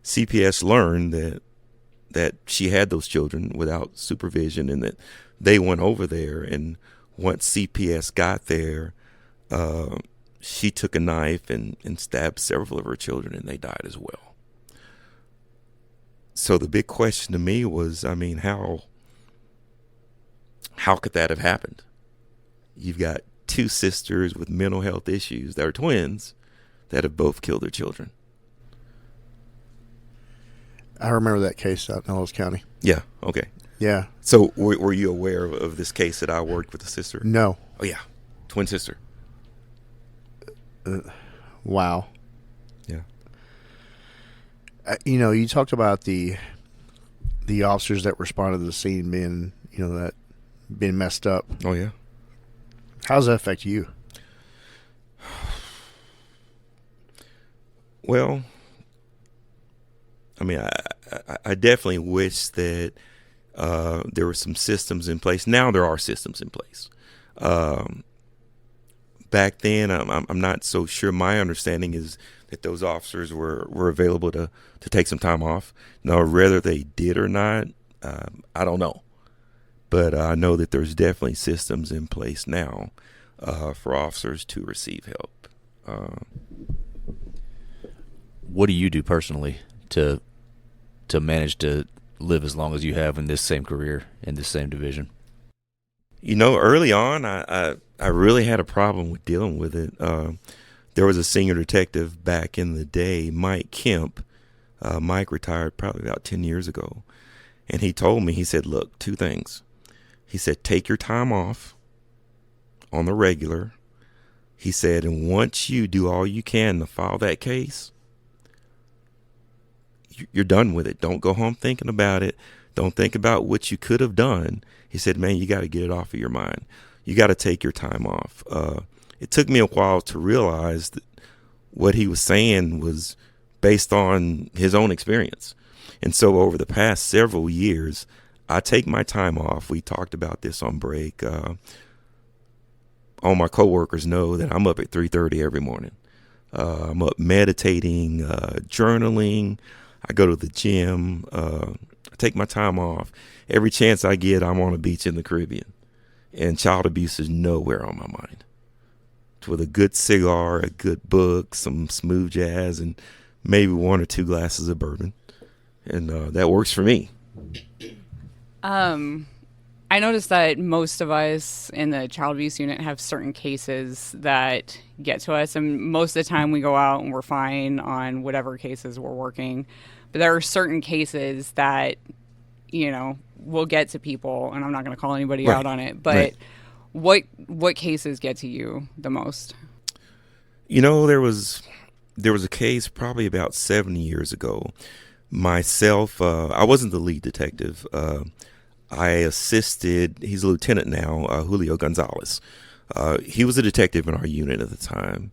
Speaker 1: CPS learned that she had those children without supervision, and that they went over there, and once CPS got there, she took a knife and stabbed several of her children, and they died as well. So the big question to me was, I mean, how could that have happened? You've got two sisters with mental health issues that are twins that have both killed their children.
Speaker 2: I remember that case out in Ellis County.
Speaker 1: Yeah. Okay.
Speaker 2: Yeah.
Speaker 1: So were you aware of this case that I worked with a sister?
Speaker 2: No.
Speaker 1: Oh yeah. Twin sister.
Speaker 2: Wow.
Speaker 1: Yeah.
Speaker 2: You talked about the officers that responded to the scene being messed up.
Speaker 1: Oh yeah.
Speaker 2: How does that affect you?
Speaker 1: Well, I mean, I definitely wish that there were some systems in place. Now there are systems in place. Back then, I'm not so sure. My understanding is that those officers were available to take some time off. Now, whether they did or not, I don't know. But I know that there's definitely systems in place now for officers to receive help.
Speaker 8: What do you do personally to manage to live as long as you have in this same career, in this same division?
Speaker 1: Early on, I really had a problem with dealing with it. There was a senior detective back in the day, Mike Kemp. Mike retired probably about 10 years ago. And he told me, he said, look, two things. He said, take your time off on the regular. He said, and once you do all you can to file that case, you're done with it. Don't go home thinking about it. Don't think about what you could have done. He said, man, you got to get it off of your mind. You got to take your time off. It took me a while to realize that what he was saying was based on his own experience. And so over the past several years, I take my time off. We talked about this on break. All my coworkers know that I'm up at 3:30 every morning. I'm up meditating, journaling. I go to the gym. I take my time off. Every chance I get, I'm on a beach in the Caribbean. And child abuse is nowhere on my mind. With a good cigar, a good book, some smooth jazz, and maybe one or two glasses of bourbon. And that works for me.
Speaker 7: I noticed that most of us in the child abuse unit have certain cases that get to us, and most of the time we go out and we're fine on whatever cases we're working. But there are certain cases that, will get to people, and I'm not going to call anybody out on it, but what cases get to you the most?
Speaker 1: There was a case probably about 7 years ago. Myself, I wasn't the lead detective. I assisted, he's a lieutenant now, Julio Gonzalez. He was a detective in our unit at the time.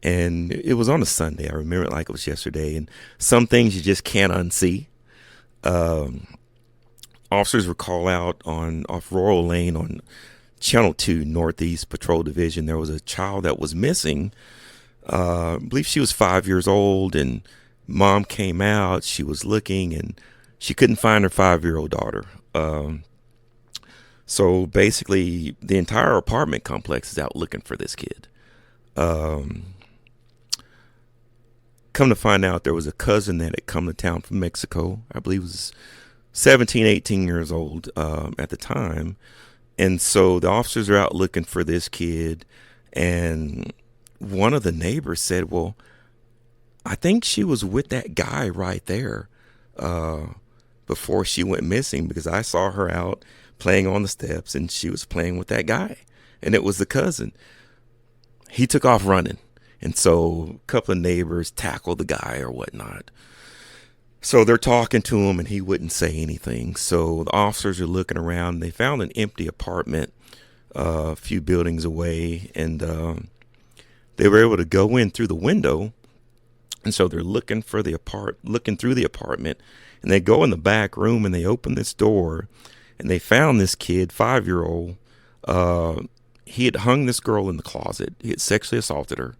Speaker 1: And it was on a Sunday. I remember it like it was yesterday. And some things you just can't unsee. Officers were called out off Royal Lane on Channel 2 Northeast Patrol Division. There was a child that was missing. I believe she was 5 years old, and mom came out. She was looking, and she couldn't find her 5-year-old daughter. So basically, the entire apartment complex is out looking for this kid. come to find out, there was a cousin that had come to town from Mexico. I believe he was 17, 18 years old at the time. And so the officers are out looking for this kid. And one of the neighbors said, well, I think she was with that guy right there before she went missing, because I saw her out playing on the steps and she was playing with that guy. And it was the cousin. He took off running. And so a couple of neighbors tackled the guy or whatnot. So they're talking to him and he wouldn't say anything. So the officers are looking around. They found an empty apartment a few buildings away, and they were able to go in through the window. And so they're looking through the apartment, and they go in the back room and they open this door, and they found this kid, 5-year-old. He had hung this girl in the closet. He had sexually assaulted her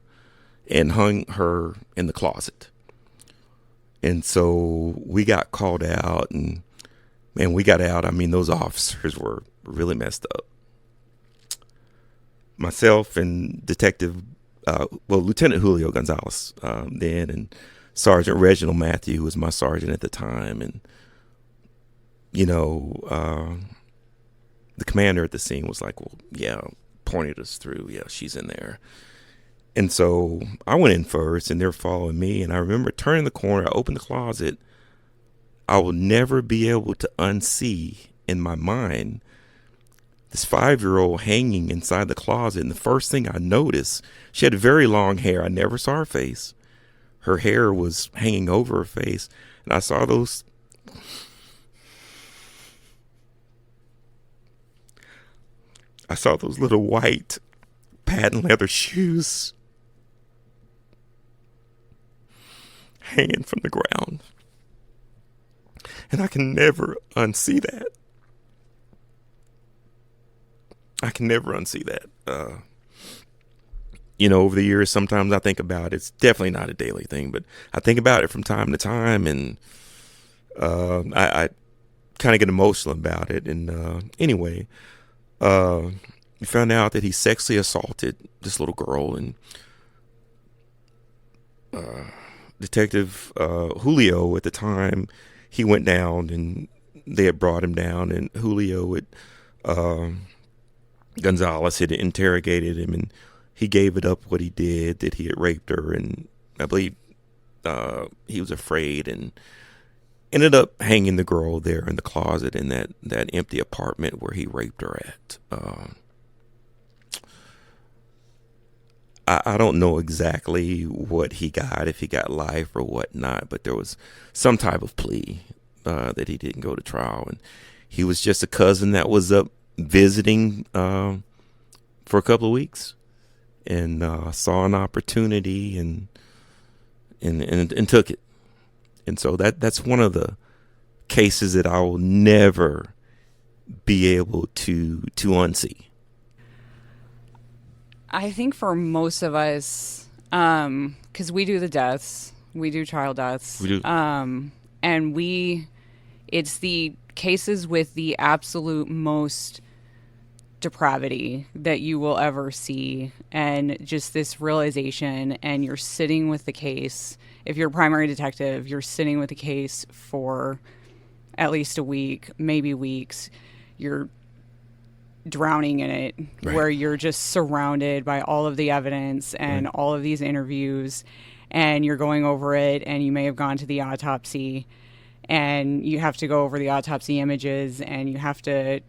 Speaker 1: and hung her in the closet. And so we got called out, and man, we got out. I mean, those officers were really messed up. Myself and Lieutenant Julio Gonzalez then, and Sergeant Reginald Matthew, who was my sergeant at the time. And, you know, the commander at the scene was like, well, yeah, pointed us through. Yeah, she's in there. And so I went in first, and they're following me. And I remember turning the corner, I opened the closet. I will never be able to unsee in my mind this 5-year-old hanging inside the closet. And the first thing I noticed, she had very long hair. I never saw her face. Her hair was hanging over her face. And I saw those little white patent leather shoes hanging from the ground. And I can never unsee that. You know, over the years, sometimes I think about it. It's definitely not a daily thing, but I think about it from time to time, and I kind of get emotional about it. And anyway, we found out that he sexually assaulted this little girl, and Detective Julio at the time, he went down, and they had brought him down, and Julio Gonzalez had interrogated him, and he gave it up what he did, that he had raped her, and I believe he was afraid and ended up hanging the girl there in the closet in that empty apartment where he raped her at. I don't know exactly what he got, if he got life or whatnot, but there was some type of plea that he didn't go to trial. And he was just a cousin that was up visiting for a couple of weeks, and saw an opportunity and took it. And so that's one of the cases that I will never be able to unsee.
Speaker 7: I think for most of us, because we do the deaths, we do child deaths,
Speaker 1: We do.
Speaker 7: and it's the cases with the absolute most depravity that you will ever see, and just this realization, and you're sitting with the case. If you're a primary detective, you're sitting with the case for at least a week, maybe weeks. You're drowning in it,
Speaker 1: Right.
Speaker 7: where you're just surrounded by all of the evidence and
Speaker 1: Right.
Speaker 7: all of these interviews, and you're going over it, and you may have gone to the autopsy, and you have to go over the autopsy images, and you have to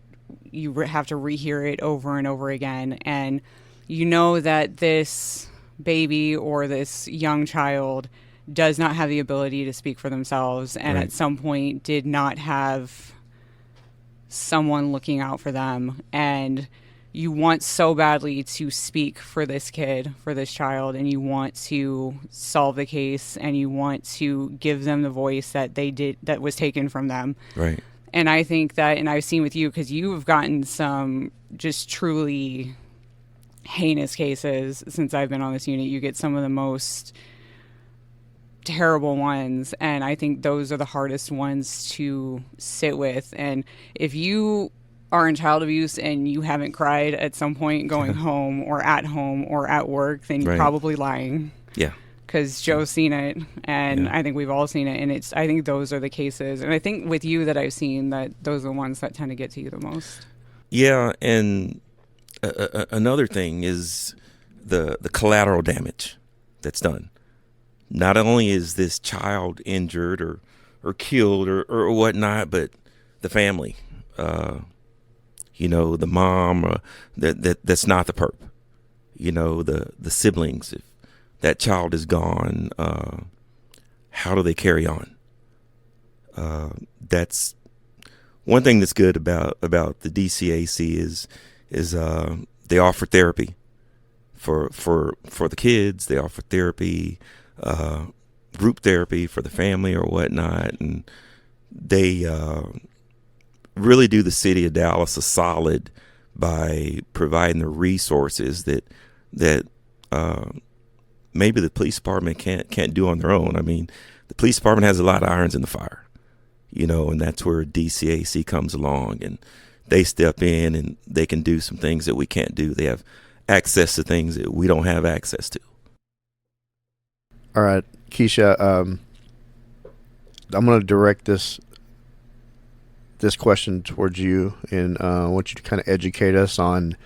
Speaker 7: rehear it over and over again, and you know that this baby or this young child does not have the ability to speak for themselves, and
Speaker 1: Right.
Speaker 7: at some point did not have someone looking out for them, and you want so badly to speak for this kid, for this child, and you want to solve the case, and you want to give them the voice that that was taken from them.
Speaker 1: Right.
Speaker 7: And I think that, and I've seen with you, because you've gotten some just truly heinous cases since I've been on this unit. You get some of the most terrible ones, and I think those are the hardest ones to sit with. And if you are in child abuse and you haven't cried at some point going home or at work, then you're
Speaker 1: Right.
Speaker 7: probably lying.
Speaker 1: Yeah.
Speaker 7: because Joe's seen it, and
Speaker 1: Yeah.
Speaker 7: I think we've all seen it, and I think those are the cases, and I think with you that I've seen that those are the ones that tend to get to you the most.
Speaker 1: Yeah, and another thing is the collateral damage that's done. Not only is this child injured or killed or whatnot, but the family, the mom, that's not the perp, the siblings. If that child is gone, how do they carry on? That's one thing that's good about the DCAC is they offer therapy for the kids. They offer therapy, group therapy for the family or whatnot, and they really do the city of Dallas a solid by providing the resources that maybe the police department can't do on their own. I mean, the police department has a lot of irons in the fire, and that's where DCAC comes along and they step in and they can do some things that we can't do. They have access to things that we don't have access to.
Speaker 2: All right, Keisha, I'm going to direct this question towards you, and I want you to kind of educate us on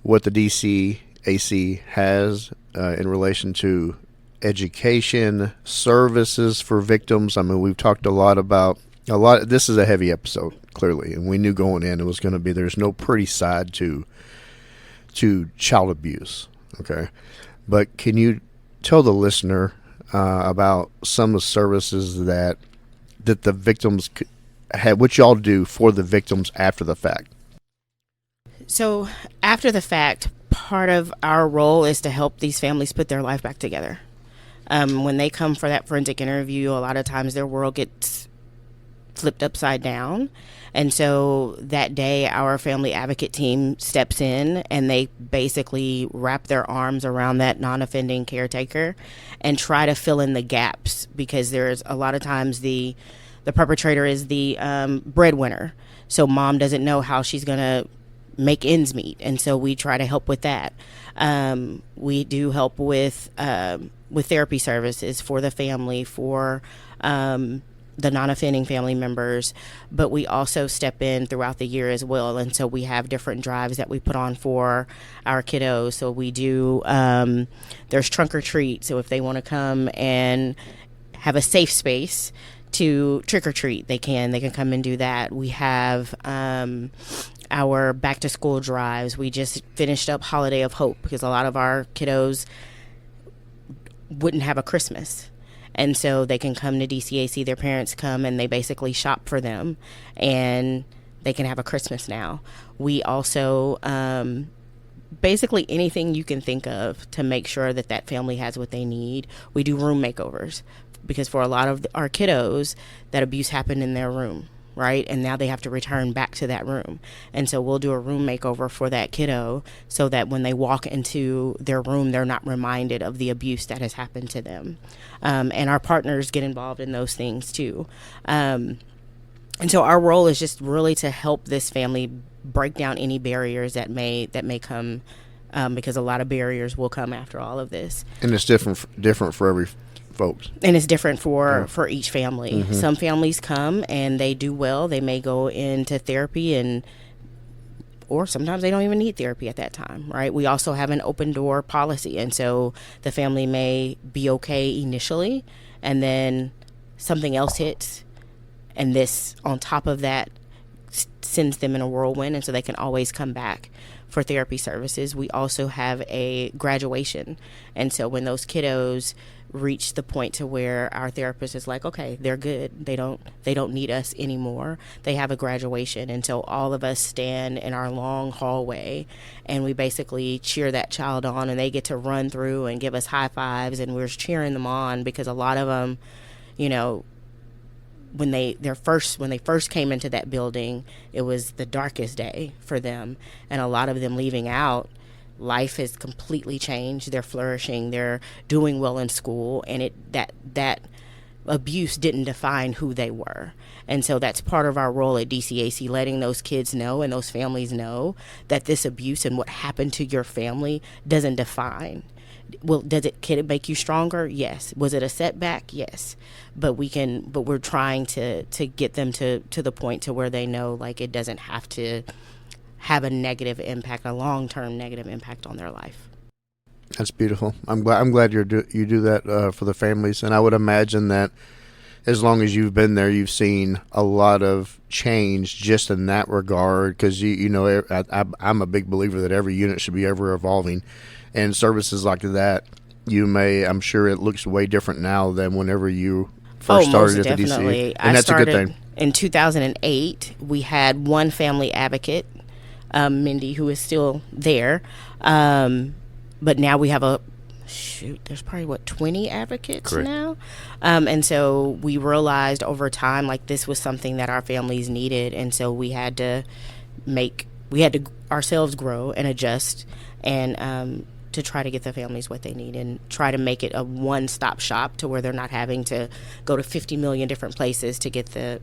Speaker 2: what the DCAC has in relation to education, services for victims. I mean, we've talked a lot. This is a heavy episode, clearly, and we knew going in it was going to be. There's no pretty side to child abuse. Okay, but can you tell the listener about some of the services that the victims have, what y'all do for the victims after the fact?
Speaker 6: So after the fact, part of our role is to help these families put their life back together. When they come for that forensic interview, a lot of times their world gets flipped upside down. And so that day, our family advocate team steps in and they basically wrap their arms around that non-offending caretaker and try to fill in the gaps, because there's a lot of times the perpetrator is the breadwinner. So mom doesn't know how she's going to make ends meet. And so we try to help with that. We do help with therapy services for the family, for the non-offending family members, but we also step in throughout the year as well. And so we have different drives that we put on for our kiddos. So we do, there's trunk or treat. So if they want to come and have a safe space to trick or treat, they can come and do that. We have our back to school drives. We just finished up Holiday of Hope because a lot of our kiddos wouldn't have a Christmas. And so they can come to DCAC, their parents come and they basically shop for them and they can have a Christmas now. We also, basically anything you can think of to make sure that family has what they need. We do room makeovers because for a lot of our kiddos, that abuse happened in their room, right? And now they have to return back to that room. And so we'll do a room makeover for that kiddo so that when they walk into their room, they're not reminded of the abuse that has happened to them. And our partners get involved in those things too. And so our role is just really to help this family break down any barriers that may come, because a lot of barriers will come after all of this.
Speaker 2: And it's different for every folks.
Speaker 6: And it's different for each family. Mm-hmm. Some families come and they do well. They may go into therapy or sometimes they don't even need therapy at that time, right? We also have an open door policy. And so the family may be okay initially and then something else hits. And this on top of that sends them in a whirlwind. And so they can always come back for therapy services. We also have a graduation. And so when those kiddos reach the point to where our therapist is like, okay, they're good. They don't need us anymore. They have a graduation. And so all of us stand in our long hallway and we basically cheer that child on and they get to run through and give us high fives and we're cheering them on because a lot of them, when they first came into that building, it was the darkest day for them. And a lot of them leaving out, life has completely changed. They're flourishing. They're doing well in school, and that abuse didn't define who they were. And so that's part of our role at DCAC, letting those kids know and those families know that this abuse and what happened to your family doesn't define Well, can it make you stronger? Yes. Was it a setback? Yes. But we're trying to get them to the point to where they know, like, it doesn't have to have a negative impact, a long-term negative impact on their life.
Speaker 2: That's beautiful. I'm glad you do that for the families, and I would imagine that as long as you've been there, you've seen a lot of change just in that regard. Because I'm a big believer that every unit should be ever evolving, and services like that, I'm sure it looks way different now than whenever you first started
Speaker 6: most
Speaker 2: at the
Speaker 6: definitely.
Speaker 2: DC, and that's a good thing.
Speaker 6: In 2008, we had one family advocate, Mindy, who is still there. But now we have there's probably 20 advocates
Speaker 8: Correct.
Speaker 6: now. And so we realized over time, like, this was something that our families needed. And so we had to ourselves grow and adjust and, to try to get the families what they need and try to make it a one-stop shop to where they're not having to go to 50 million different places to get the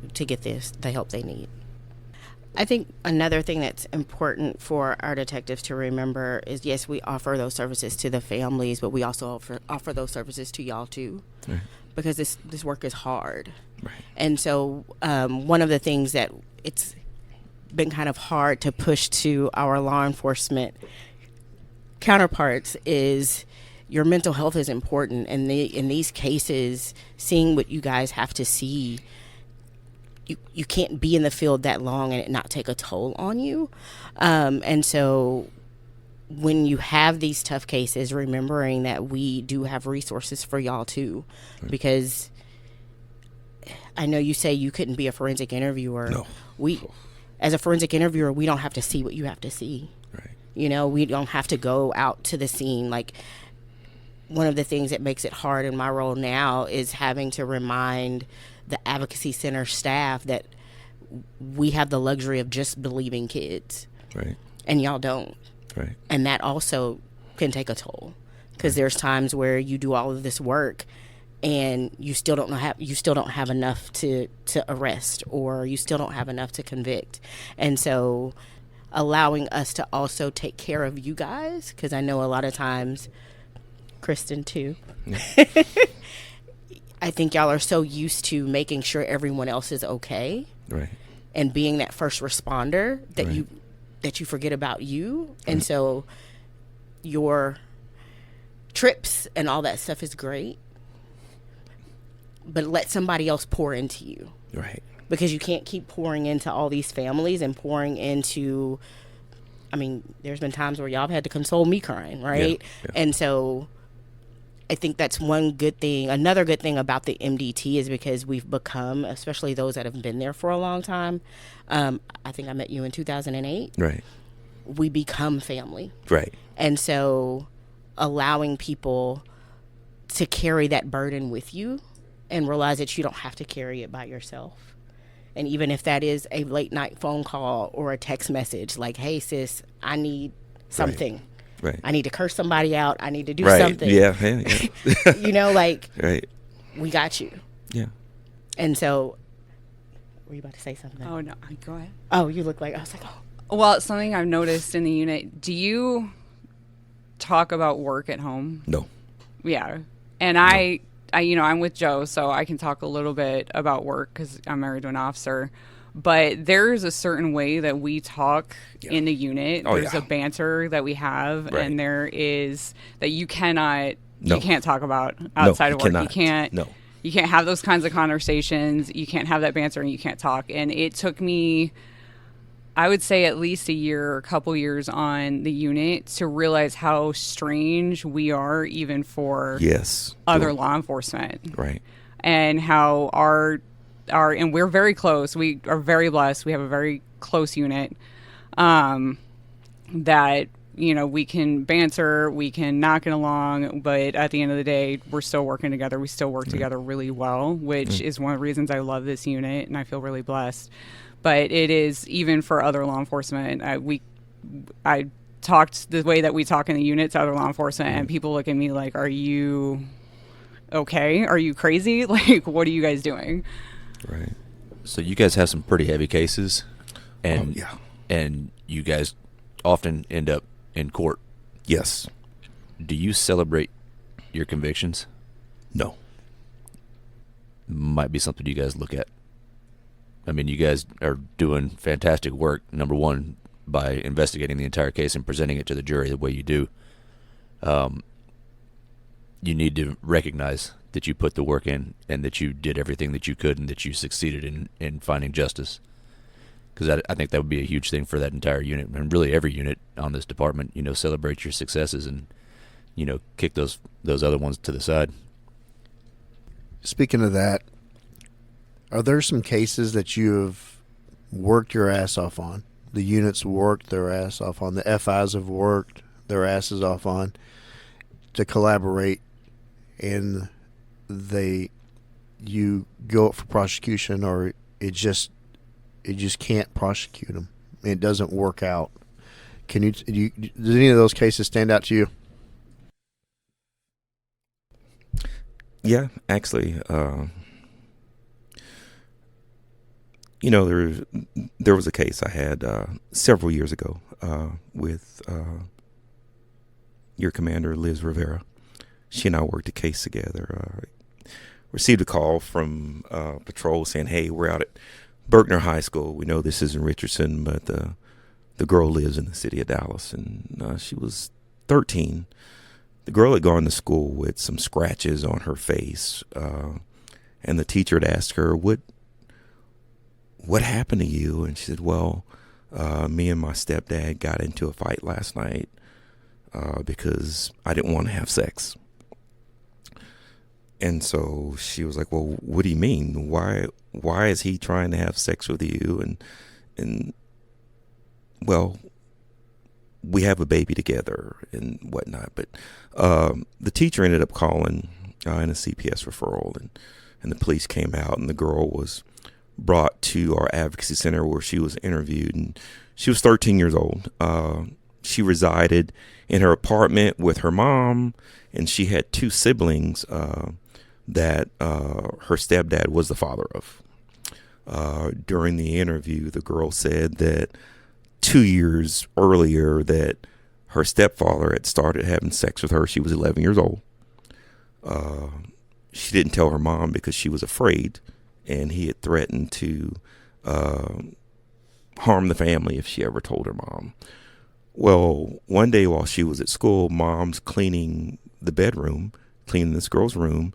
Speaker 6: help they need. I think another thing that's important for our detectives to remember is, yes, we offer those services to the families, but we also offer those services to y'all too,
Speaker 1: Right.
Speaker 6: because this work is hard.
Speaker 1: Right.
Speaker 6: And so one of the things that it's been kind of hard to push to our law enforcement counterparts is your mental health is important. And in these cases, seeing what you guys have to see, you can't be in the field that long and it not take a toll on you. And so when you have these tough cases, remembering that we do have resources for y'all too,
Speaker 1: Right.
Speaker 6: because I know you say you couldn't be a forensic interviewer.
Speaker 1: No.
Speaker 6: As a forensic interviewer, we don't have to see what you have to see.
Speaker 1: Right.
Speaker 6: We don't have to go out to the scene. Like, one of the things that makes it hard in my role now is having to remind the Advocacy Center staff that we have the luxury of just believing kids.
Speaker 1: Right.
Speaker 6: And y'all don't.
Speaker 1: Right.
Speaker 6: And that also can take a toll, because there's times where you do all of this work and you still don't have enough to arrest, or you still don't have enough to convict. And so allowing us to also take care of you guys, because I know a lot of times, Kristen too, I think y'all are so used to making sure everyone else is okay,
Speaker 1: Right.
Speaker 6: and being that first responder that
Speaker 1: Right.
Speaker 6: you forget about you. And so your trips and all that stuff is great, but let somebody else pour into you,
Speaker 1: Right.
Speaker 6: because you can't keep pouring into all these families and pouring into, I mean, there's been times where y'all have had to console me crying, right?
Speaker 1: Yeah.
Speaker 6: And so I think that's one good thing. Another good thing about the MDT is because we've become, especially those that have been there for a long time, I think I met you in 2008.
Speaker 1: Right.
Speaker 6: We become family.
Speaker 1: Right.
Speaker 6: And so allowing people to carry that burden with you and realize that you don't have to carry it by yourself. And even if that is a late night phone call or a text message like, hey, sis, I need something.
Speaker 1: Right.
Speaker 6: I need to curse somebody out. I need to do
Speaker 1: Right.
Speaker 6: something.
Speaker 1: Yeah.
Speaker 6: Like,
Speaker 1: Right.
Speaker 6: we got you.
Speaker 1: Yeah.
Speaker 6: And so, were you about to say something?
Speaker 7: Oh, no. Go ahead.
Speaker 6: Oh, you look like, I was like, oh.
Speaker 7: Well, something I've noticed in the unit, do you talk about work at home?
Speaker 1: No.
Speaker 7: Yeah. And I I'm with Joe, so I can talk a little bit about work because I'm married to an officer. But there's a certain way that we talk in the unit.
Speaker 1: Oh,
Speaker 7: There's a banter that we have,
Speaker 1: Right.
Speaker 7: and there is that you can't talk about
Speaker 1: No,
Speaker 7: outside
Speaker 1: you
Speaker 7: of work.
Speaker 1: cannot.
Speaker 7: You can't.
Speaker 1: No.
Speaker 7: You can't have those kinds of conversations. You can't have that banter, and you can't talk. And it took me, I would say, at least a year or a couple years on the unit to realize how strange we are, even for other law enforcement.
Speaker 1: Right.
Speaker 7: And how and we're very close. We are very blessed. We have a very close unit that, we can banter, we can not get along, but at the end of the day, we're still working together. We still work together really well, which is one of the reasons I love this unit, and I feel really blessed. But it is, even for other law enforcement, I talked the way that we talk in the unit to other law enforcement, and people look at me like, are you okay? Are you crazy? Like, what are you guys doing?
Speaker 1: Right.
Speaker 8: So you guys have some pretty heavy cases, and
Speaker 1: yeah.
Speaker 8: and you guys often end up in court.
Speaker 1: Yes.
Speaker 8: Do you celebrate your convictions?
Speaker 1: No.
Speaker 8: Might be something you guys look at. I mean, you guys are doing fantastic work, number one, by investigating the entire case and presenting it to the jury the way you do. You need to recognize that you put the work in and that you did everything that you could and that you succeeded in finding justice. Because I think that would be a huge thing for that entire unit, and really every unit on this department. Celebrate your successes and, kick those other ones to the side.
Speaker 2: Speaking of that, are there some cases that you have worked your ass off on? The units worked their ass off on. The FIs have worked their asses off on to collaborate, and you go up for prosecution, or it just can't prosecute them. It doesn't work out. Does any of those cases stand out to you?
Speaker 1: Yeah, actually, there was a case I had several years ago with your commander, Liz Rivera. She and I worked a case together. Received a call from patrol saying, "Hey, we're out at Berkner High School. We know this is in Richardson, but the girl lives in the city of Dallas, and she was 13. The girl had gone to school with some scratches on her face, and the teacher had asked her, what happened to you?" And she said, "Well, me and my stepdad got into a fight last night because I didn't want to have sex." And so she was like, "Well, what do you mean? Why is he trying to have sex with you?" And well, we have a baby together and whatnot. But the teacher ended up calling in a CPS referral, and the police came out, and the girl was brought to our advocacy center where she was interviewed, and she was 13 years old. She resided in her apartment with her mom, and she had two siblings that her stepdad was the father of. During the interview, the girl said that 2 years earlier that her stepfather had started having sex with her. She was 11 years old. She didn't tell her mom because she was afraid, and he had threatened to harm the family if she ever told her mom. Well, one day while she was at school, mom's cleaning the bedroom, cleaning this girl's room,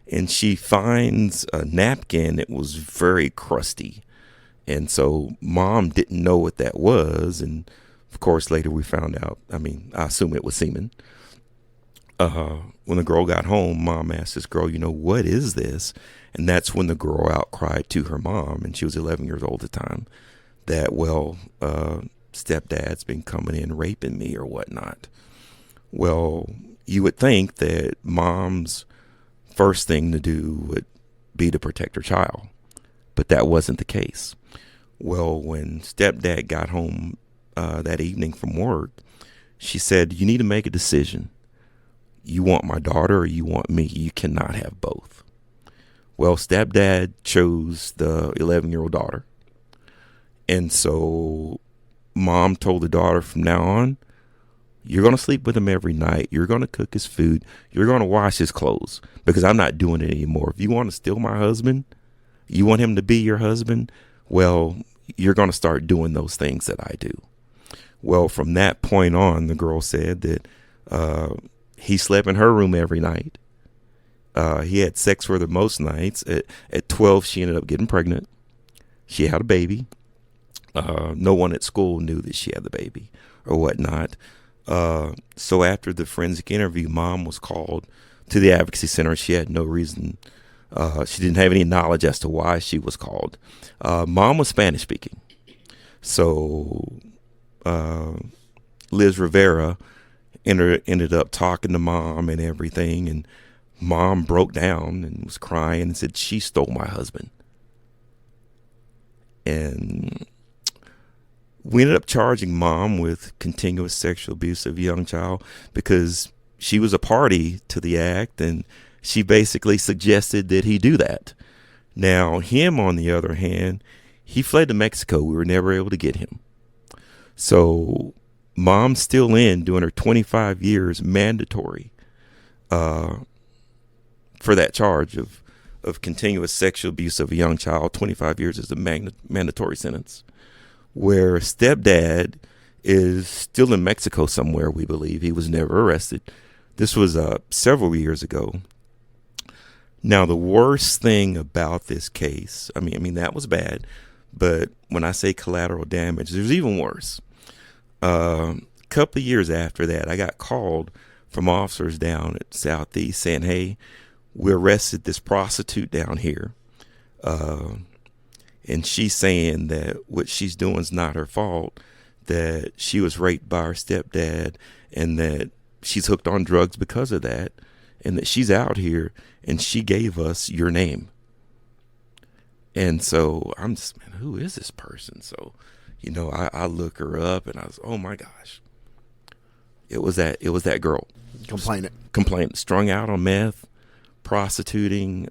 Speaker 1: and she finds a napkin that was very crusty. And so mom didn't know what that was. And of course, later we found out, I assume it was semen. When the girl got home, mom asked this girl, "What is this?" And that's when the girl outcried to her mom, and she was 11 years old at the time, that, stepdad's been coming in raping me or whatnot. Well, you would think that mom's first thing to do would be to protect her child, but that wasn't the case. Well, when stepdad got home that evening from work, she said, "You need to make a decision. You want my daughter or you want me? You cannot have both." Well, stepdad chose the 11-year-old daughter. And so mom told the daughter, from now on, you're going to sleep with him every night. You're going to cook his food. You're going to wash his clothes, because I'm not doing it anymore. If you want to steal my husband, you want him to be your husband, well, you're going to start doing those things that I do. Well, from that point on, the girl said that he slept in her room every night. He had sex with her most nights. At 12, she ended up getting pregnant. She had a baby. No one at school knew that she had the baby or whatnot. So after the forensic interview, mom was called to the advocacy center. She had no reason. She didn't have any knowledge as to why she was called. Mom was Spanish speaking. So Liz Rivera ended up talking to mom and everything. And mom broke down and was crying and said she stole my husband. And we ended up charging mom with continuous sexual abuse of a young child because she was a party to the act, and she basically suggested that he do that. Now, him, on the other hand, he fled to Mexico. We were never able to get him. So Mom's still in doing her 25 years mandatory for that charge of continuous sexual abuse of a young child. 25 years is the mandatory sentence. Where stepdad is still in Mexico somewhere, we believe. He was never arrested. This was several years ago. Now, the worst thing about this case, I mean that was bad, but when I say collateral damage, there's even worse. Couple of years after that, I got called from officers down at Southeast saying, hey, we arrested this prostitute down here. And she's saying that what she's doing is not her fault, that she was raped by her stepdad, and that she's hooked on drugs because of that, and that she's out here, and she gave us your name. And so I'm just, man, who is this person? So, I look her up, and I was, oh my gosh. It was that girl. Complainant. Strung out on meth, prostituting.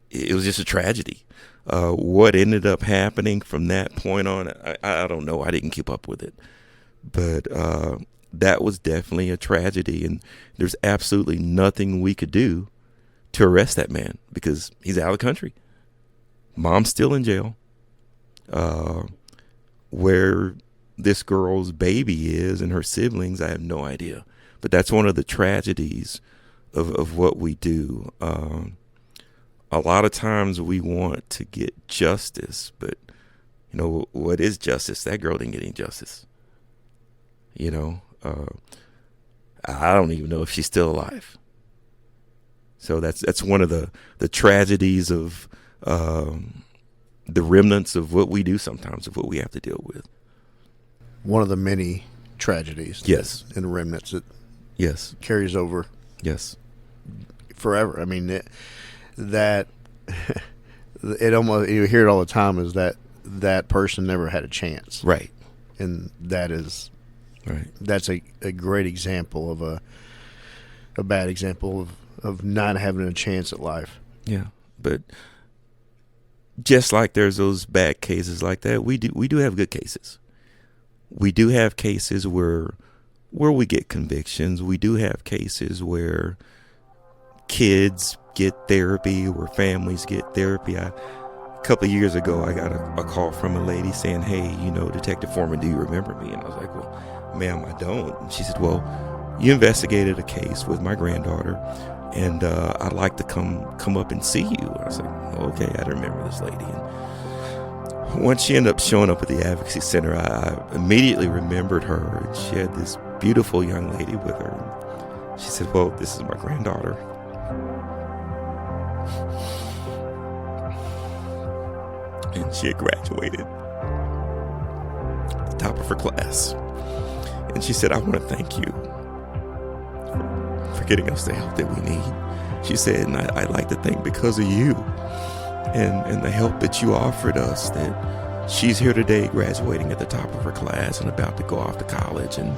Speaker 1: It was just a tragedy. What ended up happening from that point on, I don't know. I didn't keep up with it. But that was definitely a tragedy, and there's absolutely nothing we could do to arrest that man because he's out of the country. Mom's still in jail. Where this girl's baby is and her siblings, I have no idea. But that's one of the tragedies of what we do. A lot of times we want to get justice, but what is justice? That girl didn't get any justice. I don't even know if she's still alive. So that's one of the tragedies of the remnants of what we do sometimes, of what we have to deal with.
Speaker 2: One of the many tragedies.
Speaker 1: Yes.
Speaker 2: And remnants that
Speaker 1: yes
Speaker 2: carries over.
Speaker 1: Yes.
Speaker 2: Forever. I mean, that it almost, you hear it all the time, is that person never had a chance.
Speaker 1: Right.
Speaker 2: And that is
Speaker 1: right.
Speaker 2: That's a great example of a bad example of not having a chance at life.
Speaker 1: Yeah. But just like there's those bad cases like that, we do have good cases. We do have cases where we get convictions. We do have cases where kids get therapy, where families get therapy. A couple of years ago, I got a call from a lady saying, hey, Detective Foreman, do you remember me? And I was like, well, ma'am, I don't. And she said, well, you investigated a case with my granddaughter, and I'd like to come up and see you. I was like, okay, I remember this lady. And once she ended up showing up at the Advocacy Center, I immediately remembered her. And she had this beautiful young lady with her. She said, well, this is my granddaughter. And she had graduated at the top of her class. And she said, I want to thank you for getting us the help that we need. She said, and I'd like to thank, because of you and the help that you offered us, that she's here today graduating at the top of her class and about to go off to college. And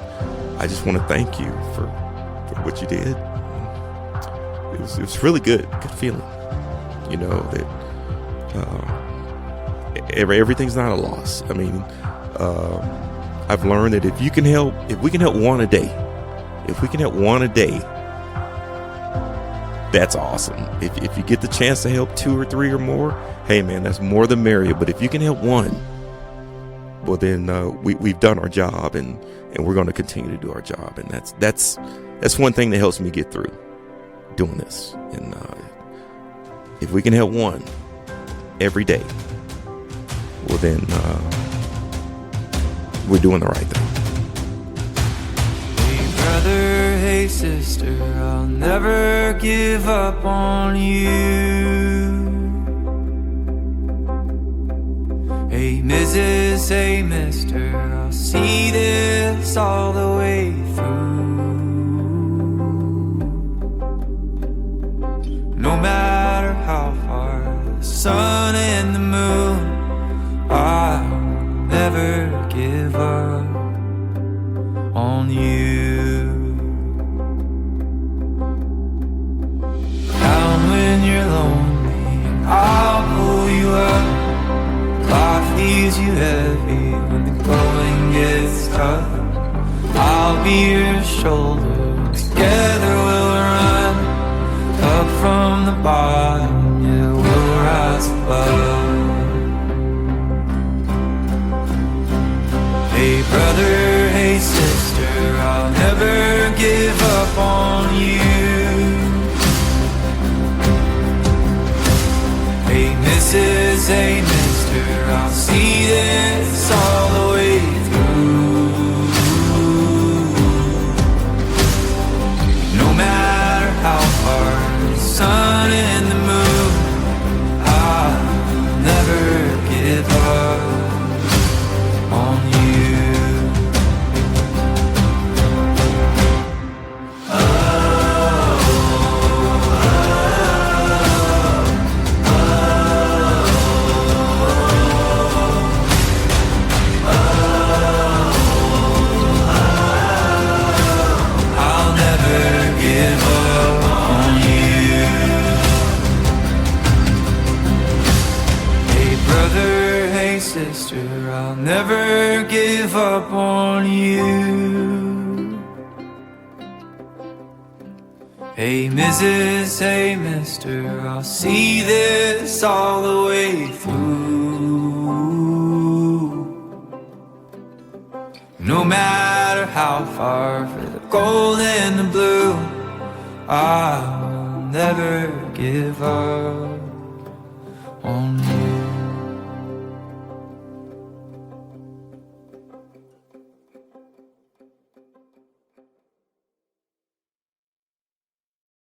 Speaker 1: I just want to thank you for what you did. It was really good feeling, that everything's not a loss. I mean, I've learned that if we can help one a day, that's awesome. If you get the chance to help 2 or 3 or more, hey man, that's more the merrier. But if you can help one, well then we've done our job, and we're going to continue to do our job. And that's one thing that helps me get through doing this. And if we can help one every day, well then we're doing the right thing.
Speaker 9: Hey brother, hey sister, I'll never give up on you. Hey Mrs., hey mister, I'll see this all the way through. No matter how far the sun and the moon, I'll never give up on you. Down when you're lonely, I'll pull you up. Life leaves you heavy when the up. I'll be your shoulder. Together we'll run up from the bottom. Yeah, we'll rise above. Hey brother, hey sister, I'll never give up on you. Hey Mrs., hey mister, I'll see this all the way through. No matter how far the sun and the moon, I'll never give up on you. Sister, I'll never give up on you. Hey Mrs., hey mister, I'll see this all the way through. No matter how far, for the gold and the blue, I'll never give up.